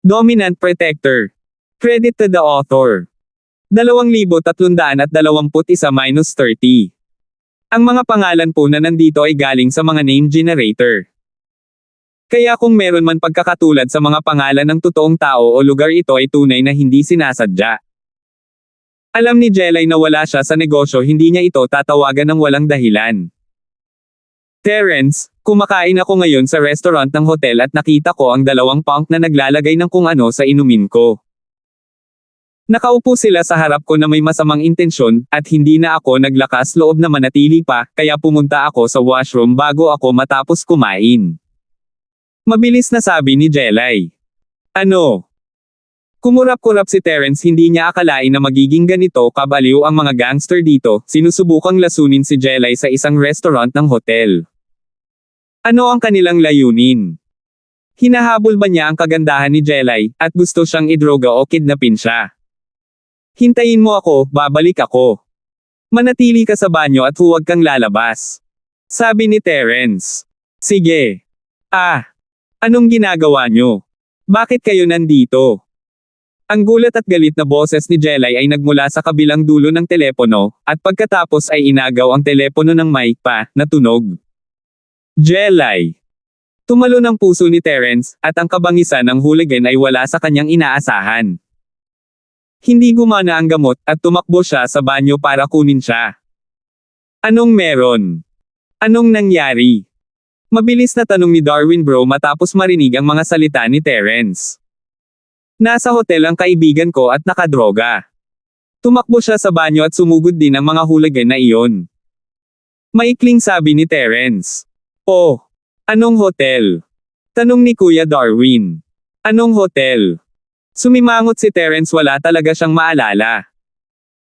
Dominant Protector. Credit to the author. 2,321-30. Ang mga pangalan po na nandito ay galing sa mga name generator. Kaya kung meron man pagkakatulad sa mga pangalan ng totoong tao o lugar, ito ay tunay na hindi sinasadya. Alam ni Jelay na wala siya sa negosyo, hindi niya ito tatawagan ng walang dahilan. Terence, kumakain ako ngayon sa restaurant ng hotel at nakita ko ang dalawang punk na naglalagay ng kung ano sa inumin ko. Nakaupo sila sa harap ko na may masamang intensyon, at hindi na ako naglakas loob na manatili pa, kaya pumunta ako sa washroom bago ako matapos kumain. Mabilis na sabi ni Jelay. Ano? Kumurap-kurap si Terence, hindi niya akalain na magiging ganito kabaliw ang mga gangster dito. Sinusubukang lasunin si Jelay sa isang restaurant ng hotel. Ano ang kanilang layunin? Hinahabol ba niya ang kagandahan ni Jelay, at gusto siyang idroga o kidnapin siya? Hintayin mo ako, babalik ako. Manatili ka sa banyo at huwag kang lalabas. Sabi ni Terence. Sige. Anong ginagawa niyo? Bakit kayo nandito? Ang gulat at galit na boses ni Jelay ay nagmula sa kabilang dulo ng telepono, at pagkatapos ay inagaw ang telepono ng may na tunog. Jelay! Tumalo ng puso ni Terence, at ang kabangisan ng hooligan ay wala sa kanyang inaasahan. Hindi gumana ang gamot, at tumakbo siya sa banyo para kunin siya. Anong meron? Anong nangyari? Mabilis na tanong ni Darwin Bro matapos marinig ang mga salita ni Terence. Nasa hotel ang kaibigan ko at nakadroga. Tumakbo siya sa banyo at sumugod din ang mga hooligan na iyon. Maikling sabi ni Terence. Oh, anong hotel? Tanong ni Kuya Darwin. Anong hotel? Sumimangot si Terence, wala talaga siyang maalala.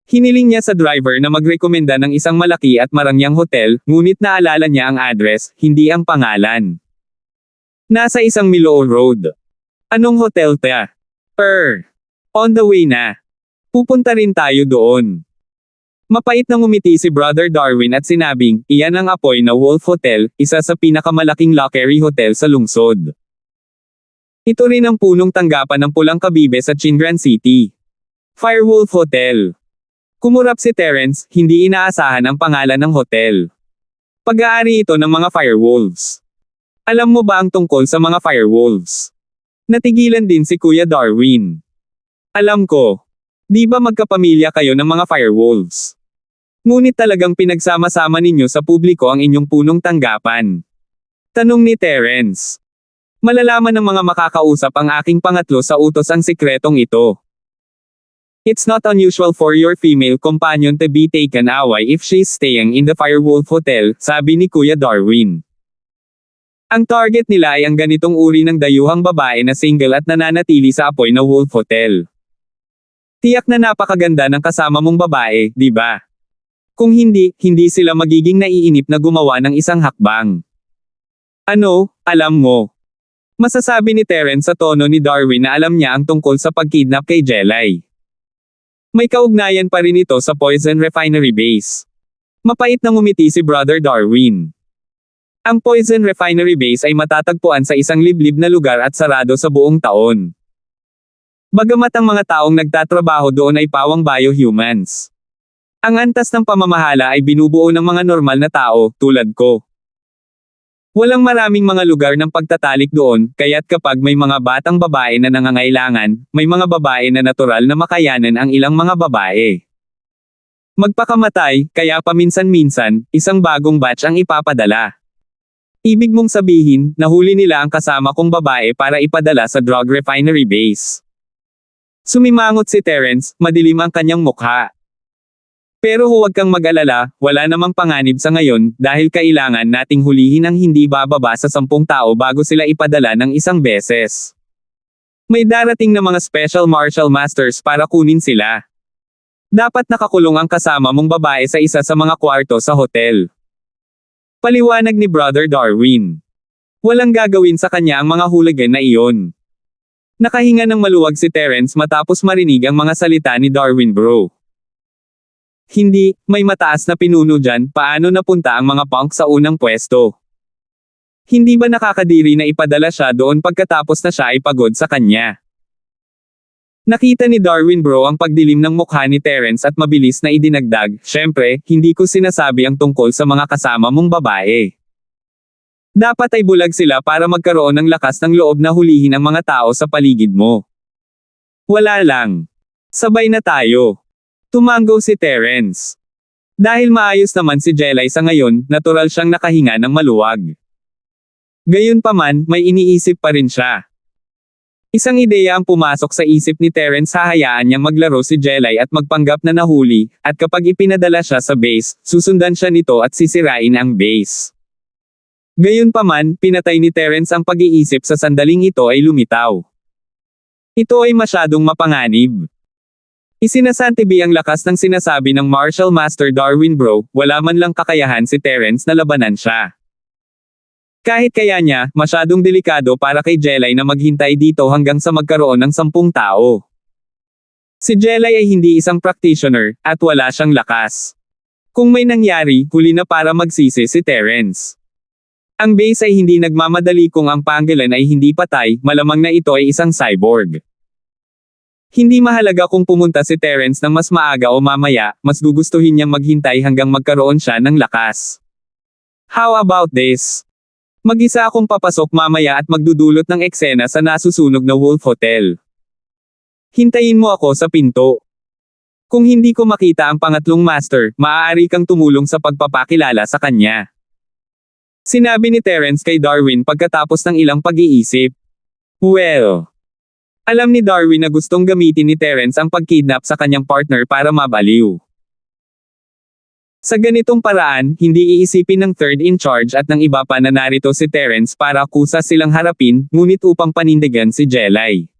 Hiniling niya sa driver na magrekomenda ng isang malaki at marangyang hotel, ngunit naalala niya ang address, hindi ang pangalan. Nasa isang Milo Road. Anong hotel ta? On the way na. Pupunta rin tayo doon. Mapait na ngumiti si Brother Darwin at sinabing, iyan ang apoy na Wolf Hotel, isa sa pinakamalaking luxury hotel sa lungsod. Ito rin ang punong tanggapan ng Pulang Kabibe sa Chingram City. Firewolf Hotel. Kumurap si Terence, hindi inaasahan ang pangalan ng hotel. Pag-aari ito ng mga firewolves. Alam mo ba ang tungkol sa mga firewolves? Natigilan din si Kuya Darwin. Alam ko. Di ba magkapamilya kayo ng mga firewolves? Ngunit talagang pinagsama-sama ninyo sa publiko ang inyong punong tanggapan. Tanong ni Terence. Malalaman ng mga makakausap ang aking pangatlo sa utos ang sikretong ito. It's not unusual for your female companion to be taken away if she's staying in the Firewolf Hotel, sabi ni Kuya Darwin. Ang target nila ay ang ganitong uri ng dayuhang babae na single at nananatili sa apoy na Wolf Hotel. Tiyak na napakaganda ng kasama mong babae, di ba? Kung hindi, hindi sila magiging naiinip na gumawa ng isang hakbang. Ano, alam mo? Masasabi ni Terence sa tono ni Darwin na alam niya ang tungkol sa pagkidnap kay Jelay. May kaugnayan pa rin ito sa Poison Refinery Base. Mapait na ngumiti si Brother Darwin. Ang Poison Refinery Base ay matatagpuan sa isang liblib na lugar at sarado sa buong taon. Bagamat ang mga taong nagtatrabaho doon ay pawang biohumans. Ang antas ng pamamahala ay binubuo ng mga normal na tao, tulad ko. Walang maraming mga lugar ng pagtatalik doon, kaya't kapag may mga batang babae na nangangailangan, may mga babae na natural na makayanan ang ilang mga babae. Magpakamatay, kaya paminsan-minsan, isang bagong batch ang ipapadala. Ibig mong sabihin, nahuli nila ang kasama kong babae para ipadala sa drug refinery base. Sumimangot si Terence, madilim ang kanyang mukha. Pero huwag kang mag-alala, wala namang panganib sa ngayon, dahil kailangan nating hulihin ang hindi bababa sa 10 tao bago sila ipadala ng isang beses. May darating na mga special martial masters para kunin sila. Dapat nakakulong ang kasama mong babae sa isa sa mga kwarto sa hotel. Paliwanag ni Brother Darwin. Walang gagawin sa kanya ang mga hooligan na iyon. Nakahinga ng maluwag si Terence matapos marinig ang mga salita ni Darwin Bro. Hindi, may mataas na pinuno dyan, paano napunta ang mga punk sa unang pwesto? Hindi ba nakakadiri na ipadala siya doon pagkatapos na siya ay pagod sa kanya? Nakita ni Darwin bro ang pagdilim ng mukha ni Terence at mabilis na idinagdag, "Syempre, hindi ko sinasabi ang tungkol sa mga kasama mong babae. Dapat ay bulag sila para magkaroon ng lakas ng loob na hulihin ang mga tao sa paligid mo. Wala lang. Sabay na tayo." Tumango si Terence. Dahil maayos naman si Jelay sa ngayon, natural siyang nakahinga ng maluwag. Gayunpaman, may iniisip pa rin siya. Isang ideya ang pumasok sa isip ni Terence, hahayaan niyang maglaro si Jelay at magpanggap na nahuli, at kapag ipinadala siya sa base, susundan siya nito at sisirain ang base. Gayunpaman, pinatay ni Terence ang pag-iisip sa sandaling ito ay lumitaw. Ito ay masyadong mapanganib. Isinasantibi ang lakas ng sinasabi ng Martial Master Darwin bro, wala man lang kakayahan si Terence na labanan siya. Kahit kaya niya, masyadong delikado para kay Jelay na maghintay dito hanggang sa magkaroon ng 10 tao. Si Jelay ay hindi isang practitioner, at wala siyang lakas. Kung may nangyari, huli na para magsisi si Terence. Ang base ay hindi nagmamadali kung ang panggilan ay hindi patay, malamang na ito ay isang cyborg. Hindi mahalaga kung pumunta si Terence ng mas maaga o mamaya, mas gugustuhin niyang maghintay hanggang magkaroon siya ng lakas. How about this? Mag-isa akong papasok mamaya at magdudulot ng eksena sa nasusunog na Wolf Hotel. Hintayin mo ako sa pinto. Kung hindi ko makita ang pangatlong master, maaari kang tumulong sa pagpapakilala sa kanya. Sinabi ni Terence kay Darwin pagkatapos ng ilang pag-iisip. Well, alam ni Darwin na gustong gamitin ni Terence ang pagkidnap sa kanyang partner para mabaliw. Sa ganitong paraan, hindi iisipin ng third in charge at ng iba pa na narito si Terence para kusa silang harapin, ngunit upang panindigan si Jelay.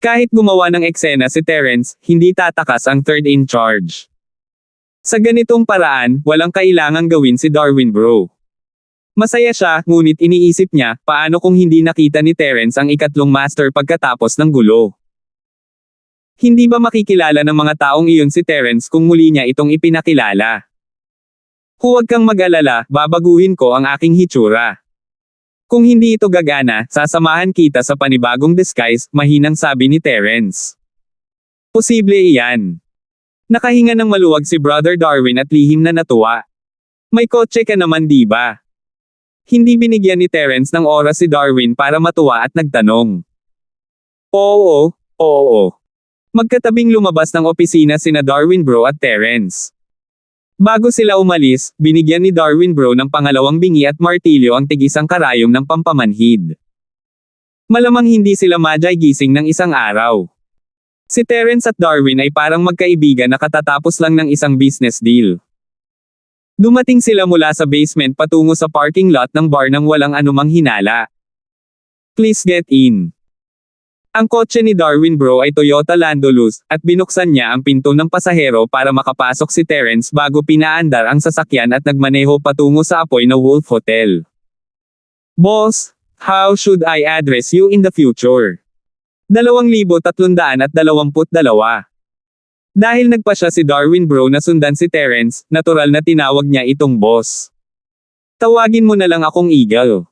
Kahit gumawa ng eksena si Terence, hindi tatakas ang third in charge. Sa ganitong paraan, walang kailangang gawin si Darwin bro. Masaya siya, ngunit iniisip niya, paano kung hindi nakita ni Terence ang ikatlong master pagkatapos ng gulo? Hindi ba makikilala ng mga taong iyon si Terence kung muli niya itong ipinakilala? Huwag kang mag-alala, babaguhin ko ang aking hitsura. Kung hindi ito gagana, sasamahan kita sa panibagong disguise, mahinang sabi ni Terence. Posible iyan. Nakahinga ng maluwag si Brother Darwin at lihim na natuwa. May kotse ka naman di ba? Hindi binigyan ni Terence ng oras si Darwin para matuwa at nagtanong. Oo. Magkatabing lumabas ng opisina sina Darwin bro at Terence. Bago sila umalis, binigyan ni Darwin bro ng pangalawang bingi at martilyo ang tig-isang karayom ng pampamanhid. Malamang hindi sila gising ng isang araw. Si Terence at Darwin ay parang magkaibigan na katatapos lang ng isang business deal. Dumating sila mula sa basement patungo sa parking lot ng bar nang walang anumang hinala. Please get in. Ang kotse ni Darwin bro ay Toyota Landolus, at binuksan niya ang pinto ng pasahero para makapasok si Terence bago pinaandar ang sasakyan at nagmaneho patungo sa apoy na Wolf Hotel. Boss, how should I address you in the future? 2322. Dahil nagpasya si Darwin bro na sundan si Terence, natural na tinawag niya itong boss. Tawagin mo na lang akong Eagle.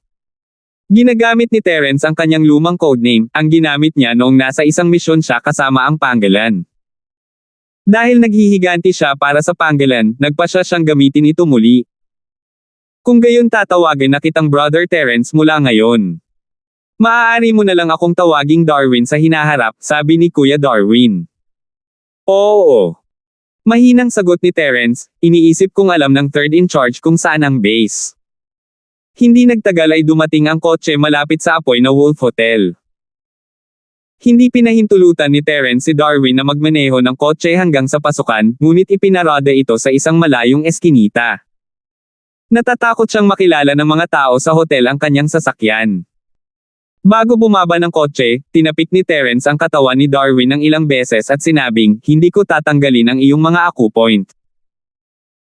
Ginagamit ni Terence ang kanyang lumang codename, ang ginamit niya noong nasa isang misyon siya kasama ang Pangolin. Dahil naghihiganti siya para sa Pangolin, nagpasya siyang gamitin ito muli. Kung gayon tatawagin na kitang Brother Terence mula ngayon. Maaari mo na lang akong tawaging Darwin sa hinaharap, sabi ni Kuya Darwin. Oo. Mahinang sagot ni Terence, iniisip kong alam ng third in charge kung saan ang base. Hindi nagtagal ay dumating ang kotse malapit sa apoy na Wolf Hotel. Hindi pinahintulutan ni Terence si Darwin na magmaneho ng kotse hanggang sa pasukan, ngunit ipinarada ito sa isang malayong eskinita. Natatakot siyang makilala ng mga tao sa hotel ang kanyang sasakyan. Bago bumaba ng kotse, tinapik ni Terence ang katawan ni Darwin ng ilang beses at sinabing, hindi ko tatanggalin ang iyong mga acupoint.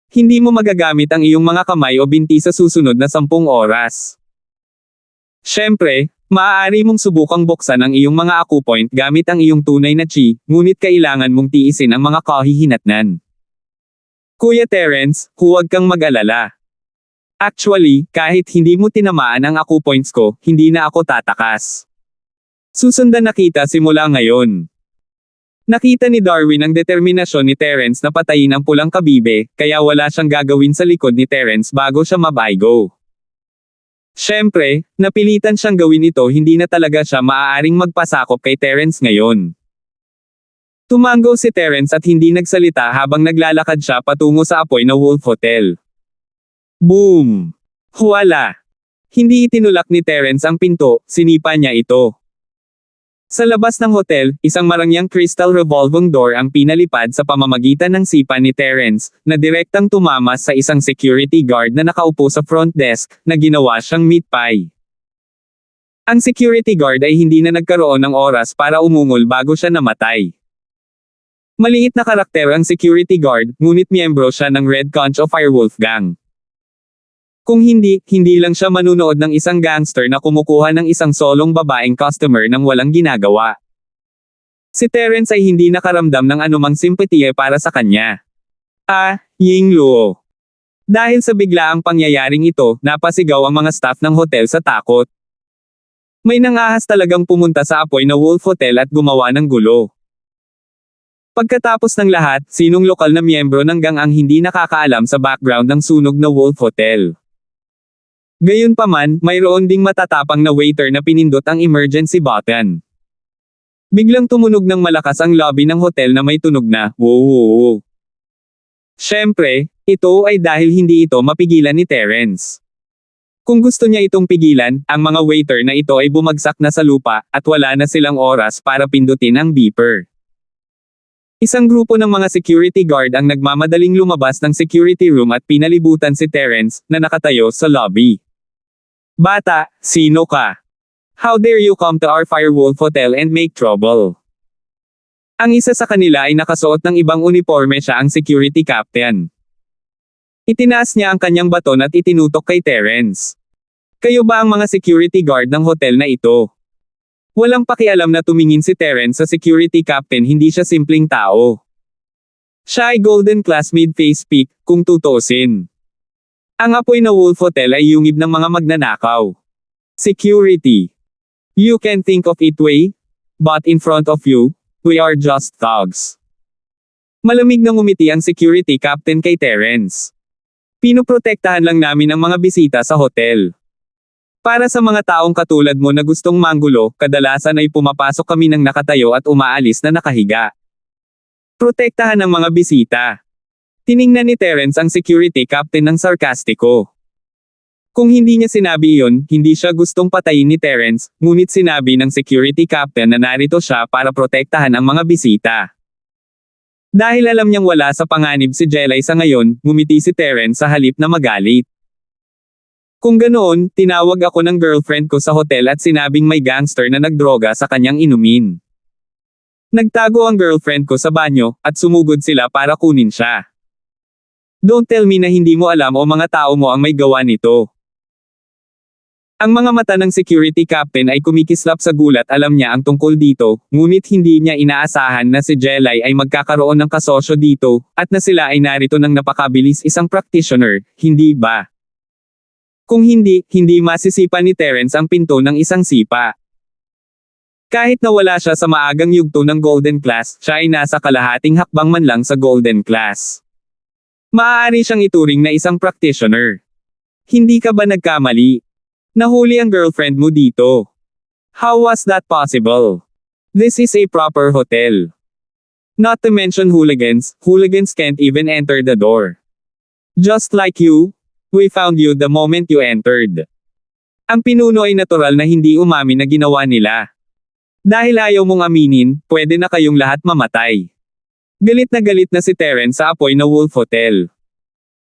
Hindi mo magagamit ang iyong mga kamay o binti sa susunod na 10 oras. Siyempre, maaari mong subukang buksan ang iyong mga acupoint gamit ang iyong tunay na chi, ngunit kailangan mong tiisin ang mga kahihinatnan. Kuya Terence, huwag kang mag-alala. Actually, kahit hindi mo tinamaan ang acupoints ko, hindi na ako tatakas. Susundan na kita simula ngayon. Nakita ni Darwin ang determinasyon ni Terence na patayin ang pulang kabibe, kaya wala siyang gagawin sa likod ni Terence bago siya mabaygo. Siyempre, napilitan siyang gawin ito, hindi na talaga siya maaaring magpasakop kay Terence ngayon. Tumango si Terence at hindi nagsalita habang naglalakad siya patungo sa apoy na Wolf Hotel. Boom! Wala! Hindi itinulak ni Terence ang pinto, sinipa niya ito. Sa labas ng hotel, isang marangyang crystal revolving door ang pinalipad sa pamamagitan ng sipa ni Terence, na direktang tumama sa isang security guard na nakaupo sa front desk, na ginawa siyang meat pie. Ang security guard ay hindi na nagkaroon ng oras para umungol bago siya namatay. Maliit na karakter ang security guard, ngunit miyembro siya ng Red Conch o Firewolf Gang. Kung hindi lang siya manunood ng isang gangster na kumukuha ng isang solong babaeng customer nang walang ginagawa. Si Terence ay hindi nakaramdam ng anumang simpatiya para sa kanya. Ying Luo. Dahil sa biglaang pangyayaring ito, napasigaw ang mga staff ng hotel sa takot. May nangahas talagang pumunta sa apoy na Wolf Hotel at gumawa ng gulo. Pagkatapos ng lahat, sinong lokal na miyembro ng gang ang hindi nakakaalam sa background ng sunog na Wolf Hotel? Gayunpaman, mayroon ding matatapang na waiter na pinindot ang emergency button. Biglang tumunog ng malakas ang lobby ng hotel na may tunog na, "Wow!" Siyempre, ito ay dahil hindi ito mapigilan ni Terence. Kung gusto niya itong pigilan, ang mga waiter na ito ay bumagsak na sa lupa, at wala na silang oras para pindutin ang beeper. Isang grupo ng mga security guard ang nagmamadaling lumabas ng security room at pinalibutan si Terence, na nakatayo sa lobby. "Bata, sino ka? How dare you come to our Firewolf Hotel and make trouble?" Ang isa sa kanila ay nakasuot ng ibang uniforme, siya ang security captain. Itinaas niya ang kanyang baton at itinutok kay Terence. "Kayo ba ang mga security guard ng hotel na ito?" Walang pakialam na tumingin si Terence sa security captain, hindi siya simpleng tao. Siya ay golden class mid-face peak, kung tutuusin. Ang apoy na Wolf Hotel ay yungib ng mga magnanakaw. Security. You can think of it way, but in front of you, we are just thugs. Malamig na ngumiti ang security captain kay Terence. "Pinoprotektahan lang namin ang mga bisita sa hotel. Para sa mga taong katulad mo na gustong manggulo, kadalasan ay pumapasok kami ng nakatayo at umaalis na nakahiga. Protektahan ang mga bisita." Tiningnan ni Terence ang security captain ng sarkastiko. Kung hindi niya sinabi iyon, hindi siya gustong patayin ni Terence, ngunit sinabi ng security captain na narito siya para protektahan ang mga bisita. Dahil alam niyang wala sa panganib si Jelay sa ngayon, ngumiti si Terence sa halip na magalit. "Kung ganoon, tinawag ako ng girlfriend ko sa hotel at sinabing may gangster na nagdroga sa kanyang inumin. Nagtago ang girlfriend ko sa banyo, at sumugod sila para kunin siya. Don't tell me na hindi mo alam o mga tao mo ang may gawa nito." Ang mga mata ng security captain ay kumikislap sa gulat, alam niya ang tungkol dito, ngunit hindi niya inaasahan na si Jelay ay magkakaroon ng kasosyo dito, at na sila ay narito ng napakabilis, isang practitioner, hindi ba? Kung hindi masisipa ni Terence ang pinto ng isang sipa. Kahit na wala siya sa maagang yugto ng Golden Class, siya ay nasa kalahating hakbang man lang sa Golden Class. Maaari siyang ituring na isang practitioner. Hindi ka ba nagkamali? Nahuli ang girlfriend mo dito. How was that possible? This is a proper hotel. Not to mention hooligans can't even enter the door. Just like you, we found you the moment you entered. Ang pinuno ay natural na hindi umamin na ginawa nila. Dahil ayaw mong aminin, pwede na kayong lahat mamatay. Galit na si Terence sa apoy na Wolf Hotel.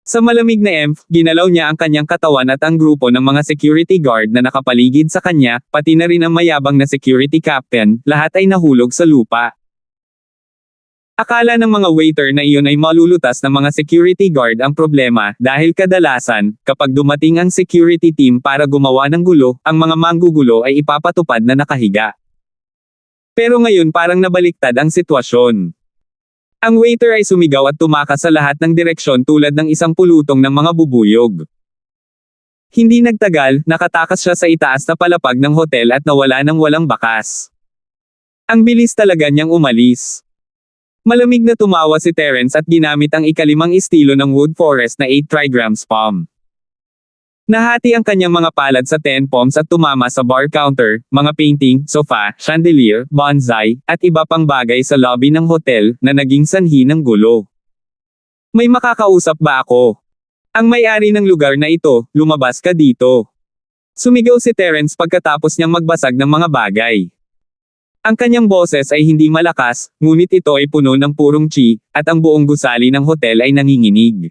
Sa malamig na emph, ginalaw niya ang kanyang katawan at ang grupo ng mga security guard na nakapaligid sa kanya, pati na rin ang mayabang na security captain, lahat ay nahulog sa lupa. Akala ng mga waiter na iyon ay malulutas ng mga security guard ang problema, dahil kadalasan, kapag dumating ang security team para gumawa ng gulo, ang mga manggugulo ay ipapatupad na nakahiga. Pero ngayon parang nabaliktad ang sitwasyon. Ang waiter ay sumigaw at tumakas sa lahat ng direksyon tulad ng isang pulutong ng mga bubuyog. Hindi nagtagal, nakatakas siya sa itaas na palapag ng hotel at nawala ng walang bakas. Ang bilis talaga niyang umalis. Malamig na tumawa si Terence at ginamit ang ikalimang estilo ng wood forest na 8 trigrams palm. Nahati ang kanyang mga palad sa 10 palms at tumama sa bar counter, mga painting, sofa, chandelier, bonsai, at iba pang bagay sa lobby ng hotel na naging sanhi ng gulo. May makakausap ba ako? Ang may-ari ng lugar na ito, lumabas ka dito. Sumigaw si Terence pagkatapos niyang magbasag ng mga bagay. Ang kanyang boses ay hindi malakas, ngunit ito ay puno ng purong chi, at ang buong gusali ng hotel ay nanginginig.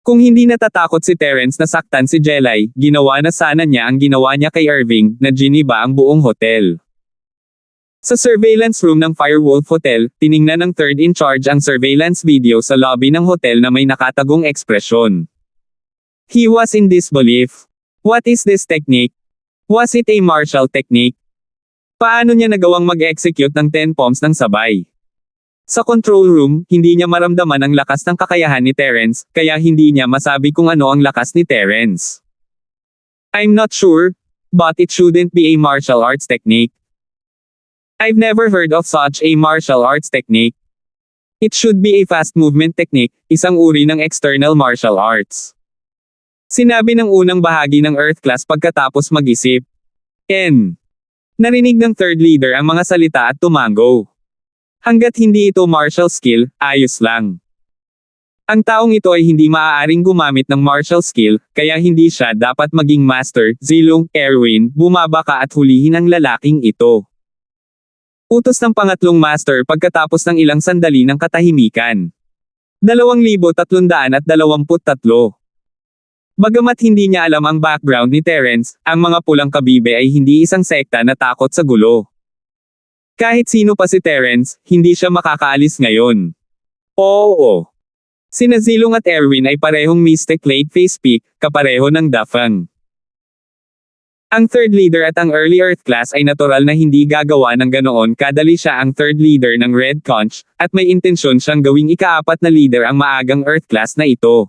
Kung hindi natatakot si Terence na saktan si Jelay, ginawa na sana niya ang ginawa niya kay Irving, na giniba ang buong hotel. Sa surveillance room ng Firewolf Hotel, tiningnan ng third in charge ang surveillance video sa lobby ng hotel na may nakatagong ekspresyon. He was in disbelief. What is this technique? Was it a martial technique? Paano niya nagawang mag-execute ng 10 palms ng sabay? Sa control room, hindi niya maramdaman ang lakas ng kakayahan ni Terence, kaya hindi niya masabi kung ano ang lakas ni Terence. I'm not sure, but it shouldn't be a martial arts technique. I've never heard of such a martial arts technique. It should be a fast movement technique, isang uri ng external martial arts. Sinabi ng unang bahagi ng Earth class pagkatapos mag-isip. Narinig ng third leader ang mga salita at tumango. Hanggat hindi ito martial skill, ayos lang. Ang taong ito ay hindi maaaring gumamit ng martial skill, kaya hindi siya dapat maging master. Zilong, Erwin, bumaba ka at hulihin ang lalaking ito. Utos ng pangatlong master pagkatapos ng ilang sandali ng katahimikan. 2,323. Bagamat hindi niya alam ang background ni Terence, ang mga pulang kabibe ay hindi isang sekta na takot sa gulo. Kahit sino pa si Terence, hindi siya makakaalis ngayon. Oo. Sina Zilong at Erwin ay parehong Mystic Late Face Peak, kapareho ng Dafang. Ang third leader at ang early Earth class ay natural na hindi gagawa ng ganoon kadali siya ang third leader ng Red Conch, at may intensyon siyang gawing ika-4 na leader ang maagang Earth class na ito.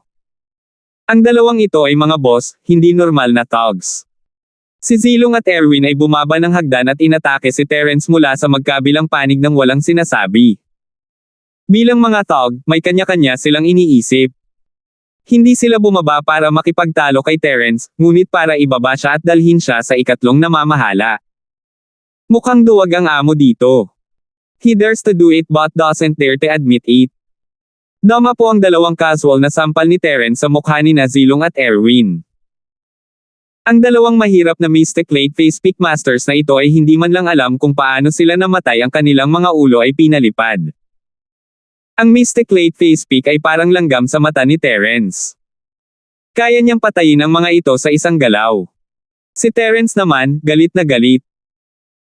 Ang dalawang ito ay mga boss, hindi normal na thugs. Si Zilong at Erwin ay bumaba ng hagdan at inatake si Terence mula sa magkabilang panig ng walang sinasabi. Bilang mga thug, may kanya-kanya silang iniisip. Hindi sila bumaba para makipagtalo kay Terence, ngunit para ibaba siya at dalhin siya sa ikatlong namamahala. Mukhang duwag ang amo dito. He dares to do it but doesn't dare to admit it. Dama po ang dalawang casual na sampal ni Terence sa mukha ni Zilong at Erwin. Ang dalawang mahirap na Mystic Late Face Peak Masters na ito ay hindi man lang alam kung paano sila namatay, ang kanilang mga ulo ay pinalipad. Ang Mystic Late Face Peak ay parang langgam sa mata ni Terence. Kaya niyang patayin ang mga ito sa isang galaw. Si Terence naman, galit na galit.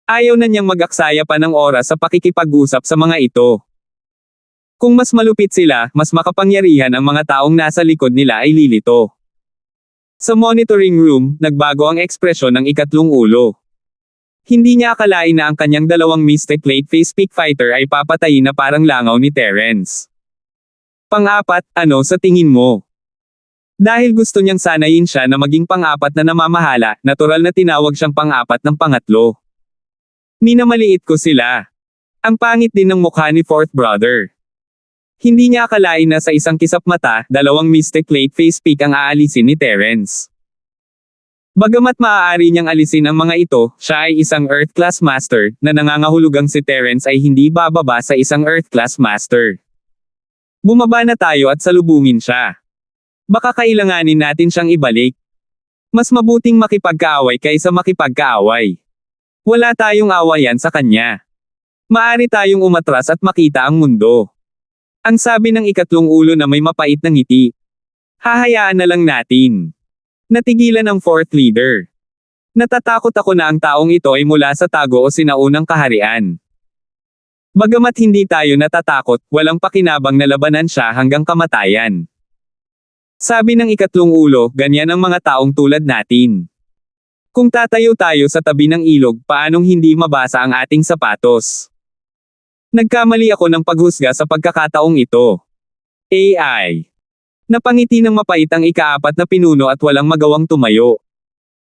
Ayaw na niyang mag-aksaya pa ng oras sa pakikipag-usap sa mga ito. Kung mas malupit sila, mas makapangyarihan ang mga taong nasa likod nila ay lilito. Sa monitoring room, nagbago ang ekspresyon ng ikatlong ulo. Hindi niya akalain na ang kanyang dalawang Mystic Late Face Peak Fighter ay papatayin na parang langaw ni Terence. Pang-apat, ano sa tingin mo? Dahil gusto niyang sanayin siya na maging pang-apat na namamahala, natural na tinawag siyang pang-apat ng pangatlo. Minamaliit ko sila. Ang pangit din ng mukha ni fourth brother. Hindi niya akalain na sa isang kisap mata, dalawang Mystic Late Face Peak ang aalisin ni Terence. Bagamat maaari niyang alisin ang mga ito, siya ay isang Earth Class Master, na nangangahulugang si Terence ay hindi bababa sa isang Earth Class Master. Bumaba na tayo at salubungin siya. Baka kailanganin natin siyang ibalik. Mas mabuting makipagkaaway kaysa makipagkaaway. Wala tayong awayan sa kanya. Maari tayong umatras at makita ang mundo. Ang sabi ng ikatlong ulo na may mapait na ngiti. Hahayaan na lang natin. Natigilan ang fourth leader. Natatakot ako na ang taong ito ay mula sa tago o sinaunang kaharian. Bagamat hindi tayo natatakot, walang pakinabang na labanan siya hanggang kamatayan. Sabi ng ikatlong ulo, ganyan ang mga taong tulad natin. Kung tatayo tayo sa tabi ng ilog, paanong hindi mabasa ang ating sapatos? Nagkamali ako ng paghusga sa pagkakataong ito. AI. Napangiti ng mapait ang ika-4 na pinuno at walang magawang tumayo.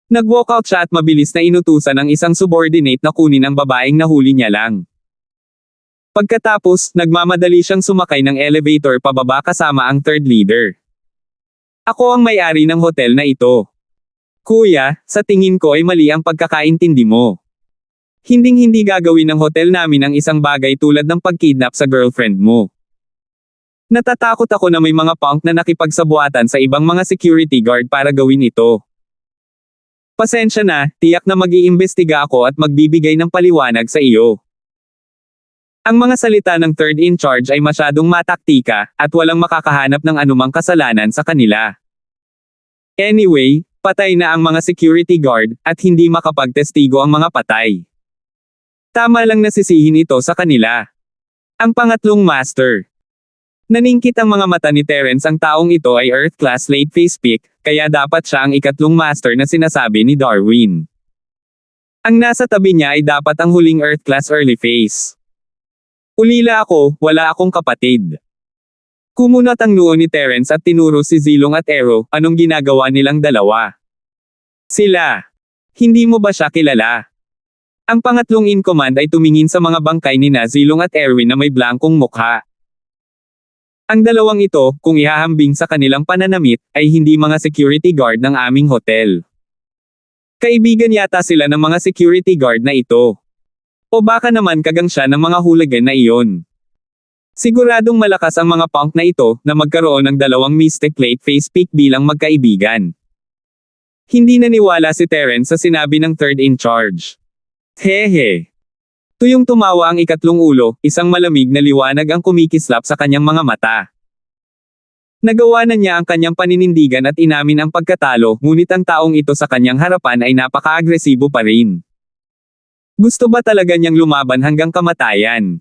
Nag-walkout siya at mabilis na inutusan ang isang subordinate na kunin ang babaeng nahuli niya lang. Pagkatapos, nagmamadali siyang sumakay ng elevator pababa kasama ang third leader. Ako ang may-ari ng hotel na ito. Kuya, sa tingin ko ay mali ang pagkakaintindi mo. Hinding-hindi gagawin ng hotel namin ang isang bagay tulad ng pagkidnap sa girlfriend mo. Natatakot ako na may mga punk na nakipagsabuatan sa ibang mga security guard para gawin ito. Pasensya na, tiyak na mag-iimbestiga ako at magbibigay ng paliwanag sa iyo. Ang mga salita ng third in charge ay masyadong mataktika, at walang makakahanap ng anumang kasalanan sa kanila. Anyway, patay na ang mga security guard, at hindi makapagtestigo ang mga patay. Tama lang nasisihin ito sa kanila. Ang pangatlong master. Naningkit ang mga mata ni Terence, ang taong ito ay Earth Class Late Phase Peak, kaya dapat siya ang ikatlong master na sinasabi ni Darwin. Ang nasa tabi niya ay dapat ang huling Earth Class Early Phase. Ulila ako, wala akong kapatid. Kumunat ang noo ni Terence at tinuro si Zilong at Ero, anong ginagawa nilang dalawa? Sila. Hindi mo ba siya kilala? Ang pangatlong in command ay tumingin sa mga bangkay ni Zilong at Erwin na may blankong mukha. Ang dalawang ito, kung ihahambing sa kanilang pananamit, ay hindi mga security guard ng aming hotel. Kaibigan yata sila ng mga security guard na ito. O baka naman kagang siya ng mga hooligan na iyon. Siguradong malakas ang mga punk na ito na magkaroon ng dalawang Mystic Late Phase Peak bilang magkaibigan. Hindi naniwala si Terence sa sinabi ng third in charge. Hehe. Tuyong tumawa ang ikatlong ulo, isang malamig na liwanag ang kumikislap sa kanyang mga mata. Nagawa na niya ang kanyang paninindigan at inamin ang pagkatalo, ngunit ang taong ito sa kanyang harapan ay napaka-agresibo pa rin. Gusto ba talaga niyang lumaban hanggang kamatayan?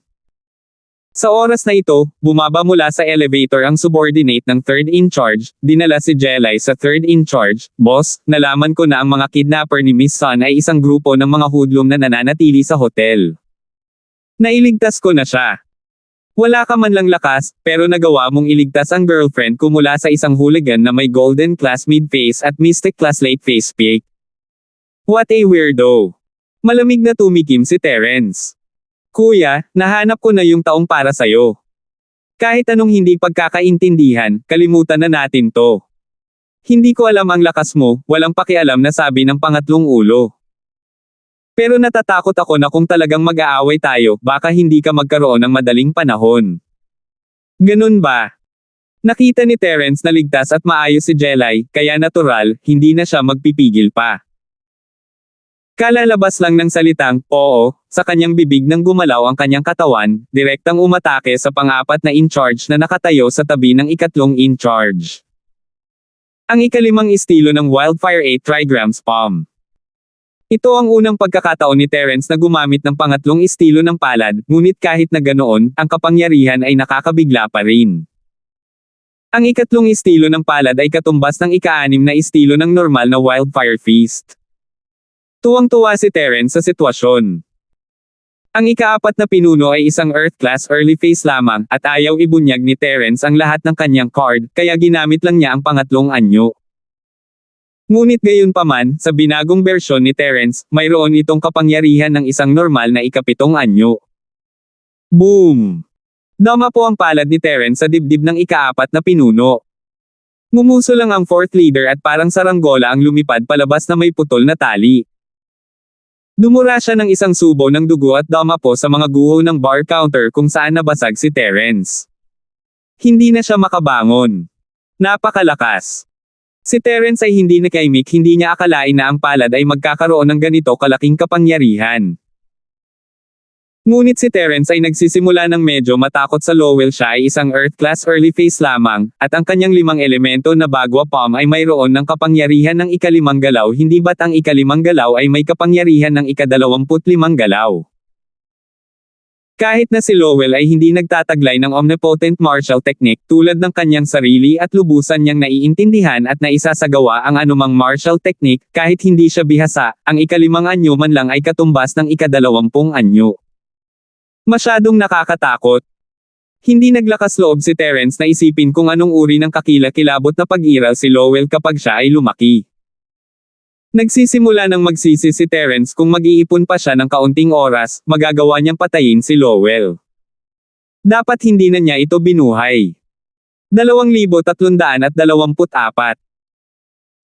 Sa oras na ito, bumaba mula sa elevator ang subordinate ng third in charge, dinala si Jelay sa third in charge. Boss, nalaman ko na ang mga kidnapper ni Miss Sun ay isang grupo ng mga hoodlum na nananatili sa hotel. Nailigtas ko na siya. Wala ka man lang lakas, pero nagawa mong iligtas ang girlfriend ko mula sa isang hooligan na may golden class mid-face at mystic class late face peak. What a weirdo. Malamig na tumikim si Terence. Kuya, nahanap ko na yung taong para sayo. Kahit anong hindi pagkakaintindihan, kalimutan na natin to. Hindi ko alam ang lakas mo, walang pakialam na sabi ng pangatlong ulo. Pero natatakot ako na kung talagang mag-aaway tayo, baka hindi ka magkaroon ng madaling panahon. Ganun ba? Nakita ni Terence na ligtas at maayos si Jelay, kaya natural, hindi na siya magpipigil pa. Kalalabas lang ng salitang, oo, sa kanyang bibig nang gumalaw ang kanyang katawan, direktang umatake sa pang-apat na in-charge na nakatayo sa tabi ng ikatlong in-charge. Ang ikalimang estilo ng Wildfire 8 Trigrams Palm. Ito ang unang pagkakataon ni Terence na gumamit ng pangatlong estilo ng palad, ngunit kahit na ganoon, ang kapangyarihan ay nakakabigla pa rin. Ang ikatlong estilo ng palad ay katumbas ng ika-anim na estilo ng normal na Wildfire Feast. Tuwang-tuwa si Terence sa sitwasyon. Ang ika-apat na pinuno ay isang Earth Class Early Phase lamang, at ayaw ibunyag ni Terence ang lahat ng kanyang card, kaya ginamit lang niya ang pangatlong anyo. Ngunit gayunpaman, sa binagong bersyon ni Terence, mayroon itong kapangyarihan ng isang normal na ikapitong anyo. Boom! Dama po ang palad ni Terence sa dibdib ng ika-apat na pinuno. Ngumuso lang ang fourth leader at parang saranggola ang lumipad palabas na may putol na tali. Dumura siya ng isang subo ng dugo at dama po sa mga guho ng bar counter kung saan nabasag si Terence. Hindi na siya makabangon. Napakalakas. Si Terence ay hindi nakaimik, hindi niya akalain na ang palad ay magkakaroon ng ganito kalaking kapangyarihan. Ngunit si Terence ay nagsisimula ng medyo matakot sa Lowell. Siya ay isang Earth Class Early Phase lamang, at ang kanyang limang elemento na Bagua Palm ay mayroon ng kapangyarihan ng ikalimang galaw. Hindi ba't ang ikalimang galaw ay may kapangyarihan ng ika-25 galaw? Kahit na si Lowell ay hindi nagtataglay ng omnipotent martial technique tulad ng kanyang sarili at lubusan niyang naiintindihan at naisasagawa ang anumang martial technique, kahit hindi siya bihasa, ang ikalimang anyo man lang ay katumbas ng ika-20 anyo. Masyadong nakakatakot. Hindi naglakas loob si Terence na isipin kung anong uri ng kakila-kilabot na pag-iral si Lowell kapag siya ay lumaki. Nagsisimula ng magsisi si Terence kung mag-iipon pa siya ng kaunting oras, magagawa niyang patayin si Lowell. Dapat hindi na niya ito binuhay. 2324.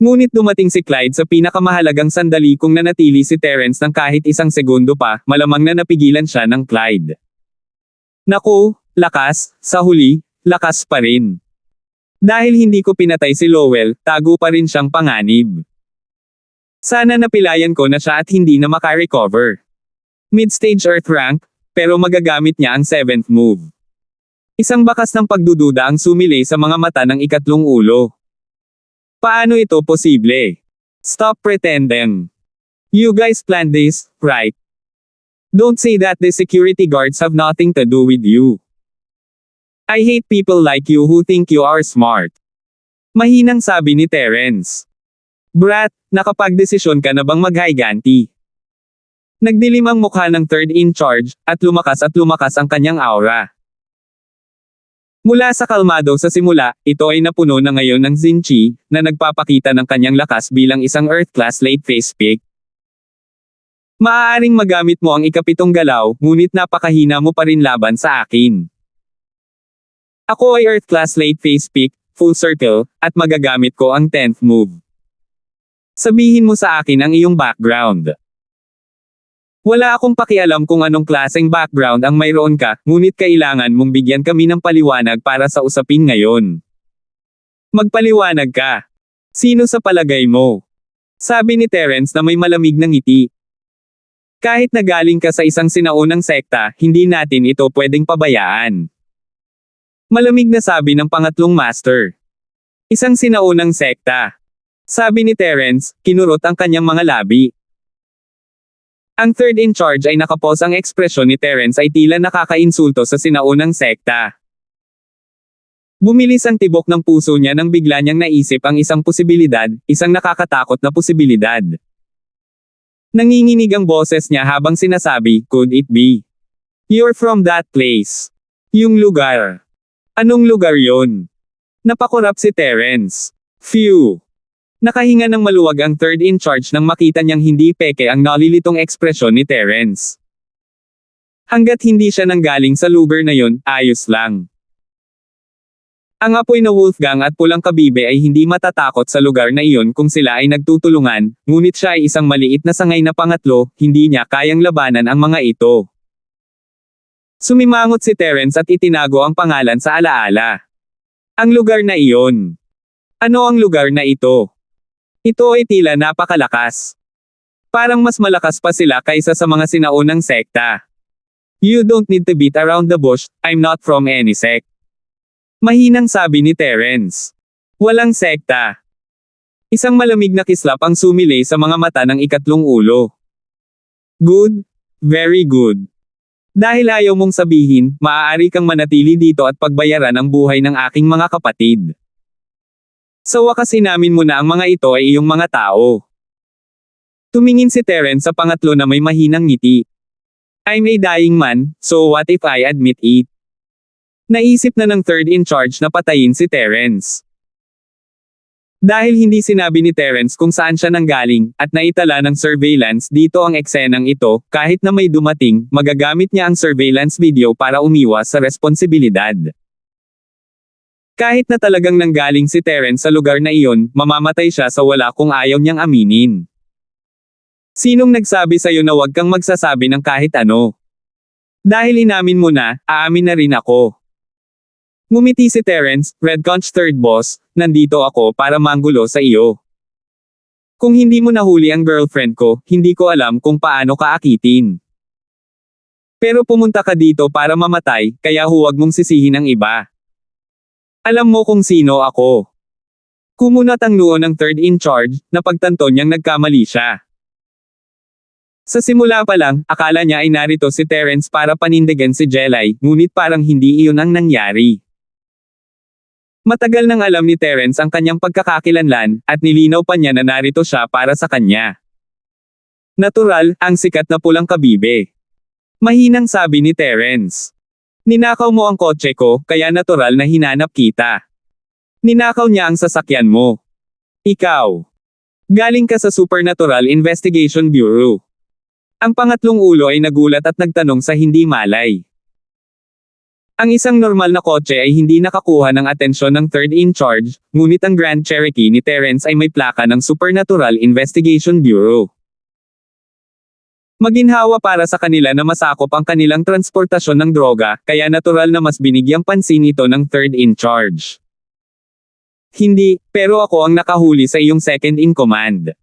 Ngunit dumating si Clyde sa pinakamahalagang sandali kung nanatili si Terence ng kahit isang segundo pa, malamang na napigilan siya ng Clyde. Naku, lakas, sa huli, lakas pa rin. Dahil hindi ko pinatay si Lowell, tago pa rin siyang panganib. Sana napilayan ko na siya at hindi na makarecover. Mid-stage Earth rank, pero magagamit niya ang 7th move. Isang bakas ng pagdududa ang sumilay sa mga mata ng ikatlong ulo. Paano ito posible? Stop pretending. You guys planned this, right? Don't say that the security guards have nothing to do with you. I hate people like you who think you are smart. Mahinang sabi ni Terence. Brat, nakapagdesisyon ka na bang maghiganti? Nagdilim ang mukha ng third in charge, at lumakas ang kanyang aura. Mula sa kalmado sa simula, ito ay napuno na ngayon ng Zinchi, na nagpapakita ng kanyang lakas bilang isang Earth-class late phase pick. Maaaring magamit mo ang ikapitong galaw, ngunit napakahina mo pa rin laban sa akin. Ako ay Earth-class late phase pick, full circle, at magagamit ko ang 10th move. Sabihin mo sa akin ang iyong background. Wala akong pakialam kung anong klaseng background ang mayroon ka, ngunit kailangan mong bigyan kami ng paliwanag para sa usapin ngayon. Magpaliwanag ka. Sino sa palagay mo? Sabi ni Terence na may malamig na ngiti. Kahit na galing ka sa isang sinaunang sekta, hindi natin ito pwedeng pabayaan. Malamig na sabi ng pangatlong master. Isang sinaunang sekta. Sabi ni Terence, kinurot ang kanyang mga labi. Ang third in charge ay nakapos ang ekspresyon ni Terence ay tila nakakainsulto sa sinaunang sekta. Bumilis ang tibok ng puso niya nang bigla niyang naisip ang isang posibilidad, isang nakakatakot na posibilidad. Nanginginig ang boses niya habang sinasabi, could it be? You're from that place. Yung lugar. Anong lugar yon? Napakurap si Terence. Phew. Nakahinga ng maluwag ang third in charge nang makita niyang hindi peke ang nalilitong ekspresyon ni Terence. Hanggat hindi siya nanggaling sa lugar na yon, ayos lang. Ang apoy na Wolfgang at pulang kabibe ay hindi matatakot sa lugar na iyon kung sila ay nagtutulungan, ngunit siya ay isang maliit na sangay na pangatlo, hindi niya kayang labanan ang mga ito. Sumimangot si Terence at itinago ang pangalan sa alaala. Ang lugar na iyon. Ano ang lugar na ito? Ito ay tila napakalakas. Parang mas malakas pa sila kaysa sa mga sinaunang sekta. You don't need to beat around the bush, I'm not from any sect. Mahinang sabi ni Terence. Walang sekta. Isang malamig na kislap ang sumilay sa mga mata ng ikatlong ulo. Good, very good. Dahil ayaw mong sabihin, maaari kang manatili dito at pagbayaran ang buhay ng aking mga kapatid. Sa wakas inamin mo na ang mga ito ay iyong mga tao. Tumingin si Terence sa pangatlo na may mahinang ngiti. I'm a dying man, so what if I admit it? Naisip na ng third in charge na patayin si Terence. Dahil hindi sinabi ni Terence kung saan siya nanggaling, at naitala ng surveillance dito ang eksenang ito, kahit na may dumating, magagamit niya ang surveillance video para umiwas sa responsibilidad. Kahit na talagang nanggaling si Terence sa lugar na iyon, mamamatay siya sa wala kung ayaw niyang aminin. Sinong nagsabi sa'yo na huwag kang magsasabi ng kahit ano? Dahil inamin mo na, aamin na rin ako. Ngumiti si Terence, Red Conch third boss, nandito ako para manggulo sa iyo. Kung hindi mo nahuli ang girlfriend ko, hindi ko alam kung paano ka akitin. Pero pumunta ka dito para mamatay, kaya huwag mong sisihin ang iba. Alam mo kung sino ako. Kumunat ang noo ng third in charge, na pagtanto niyang nagkamali siya. Sa simula pa lang, akala niya ay narito si Terence para panindigan si Jelay, ngunit parang hindi iyon ang nangyari. Matagal nang alam ni Terence ang kanyang pagkakakilanlan, at nilinaw pa niya na narito siya para sa kanya. Natural, ang sikat na pulang kabibe. Mahinang sabi ni Terence. Ninakaw mo ang kotse ko, kaya natural na hinanap kita. Ninakaw niya ang sasakyan mo. Ikaw. Galing ka sa Supernatural Investigation Bureau. Ang pangatlong ulo ay nagulat at nagtanong sa hindi malay. Ang isang normal na kotse ay hindi nakakuha ng atensyon ng third in charge, ngunit ang Grand Cherokee ni Terrence ay may plaka ng Supernatural Investigation Bureau. Maginhawa para sa kanila na masakop ang kanilang transportasyon ng droga, kaya natural na mas binigyang pansin ito ng third in charge. Hindi, pero ako ang nakahuli sa iyong second in command.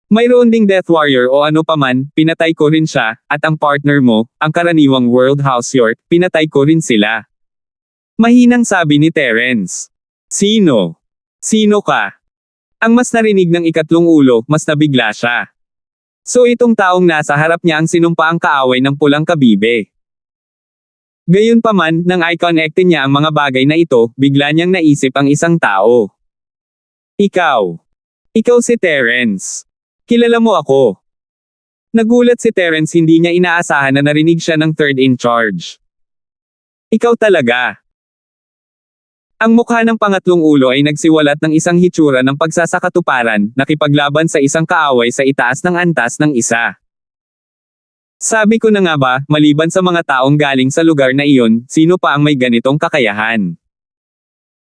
Mayroon ding Death Warrior o ano paman, pinatay ko rin siya, at ang partner mo, ang karaniwang World House York, pinatay ko rin sila. Mahinang sabi ni Terrence. Sino? Sino ka? Ang mas narinig ng ikatlong ulo, mas nabigla siya. So itong taong nasa harap niya ang sinumpa ang kaaway ng pulang kabibe. Gayunpaman, nang i-connectin niya ang mga bagay na ito, bigla niyang naisip ang isang tao. Ikaw. Ikaw si Terrence. Kilala mo ako. Nagulat si Terrence, hindi niya inaasahan na narinig siya ng third in charge. Ikaw talaga. Ang mukha ng pangatlong ulo ay nagsiwalat ng isang hitsura ng pagsasakatuparan, nakipaglaban sa isang kaaway sa itaas ng antas ng isa. Sabi ko na nga ba, maliban sa mga taong galing sa lugar na iyon, sino pa ang may ganitong kakayahan?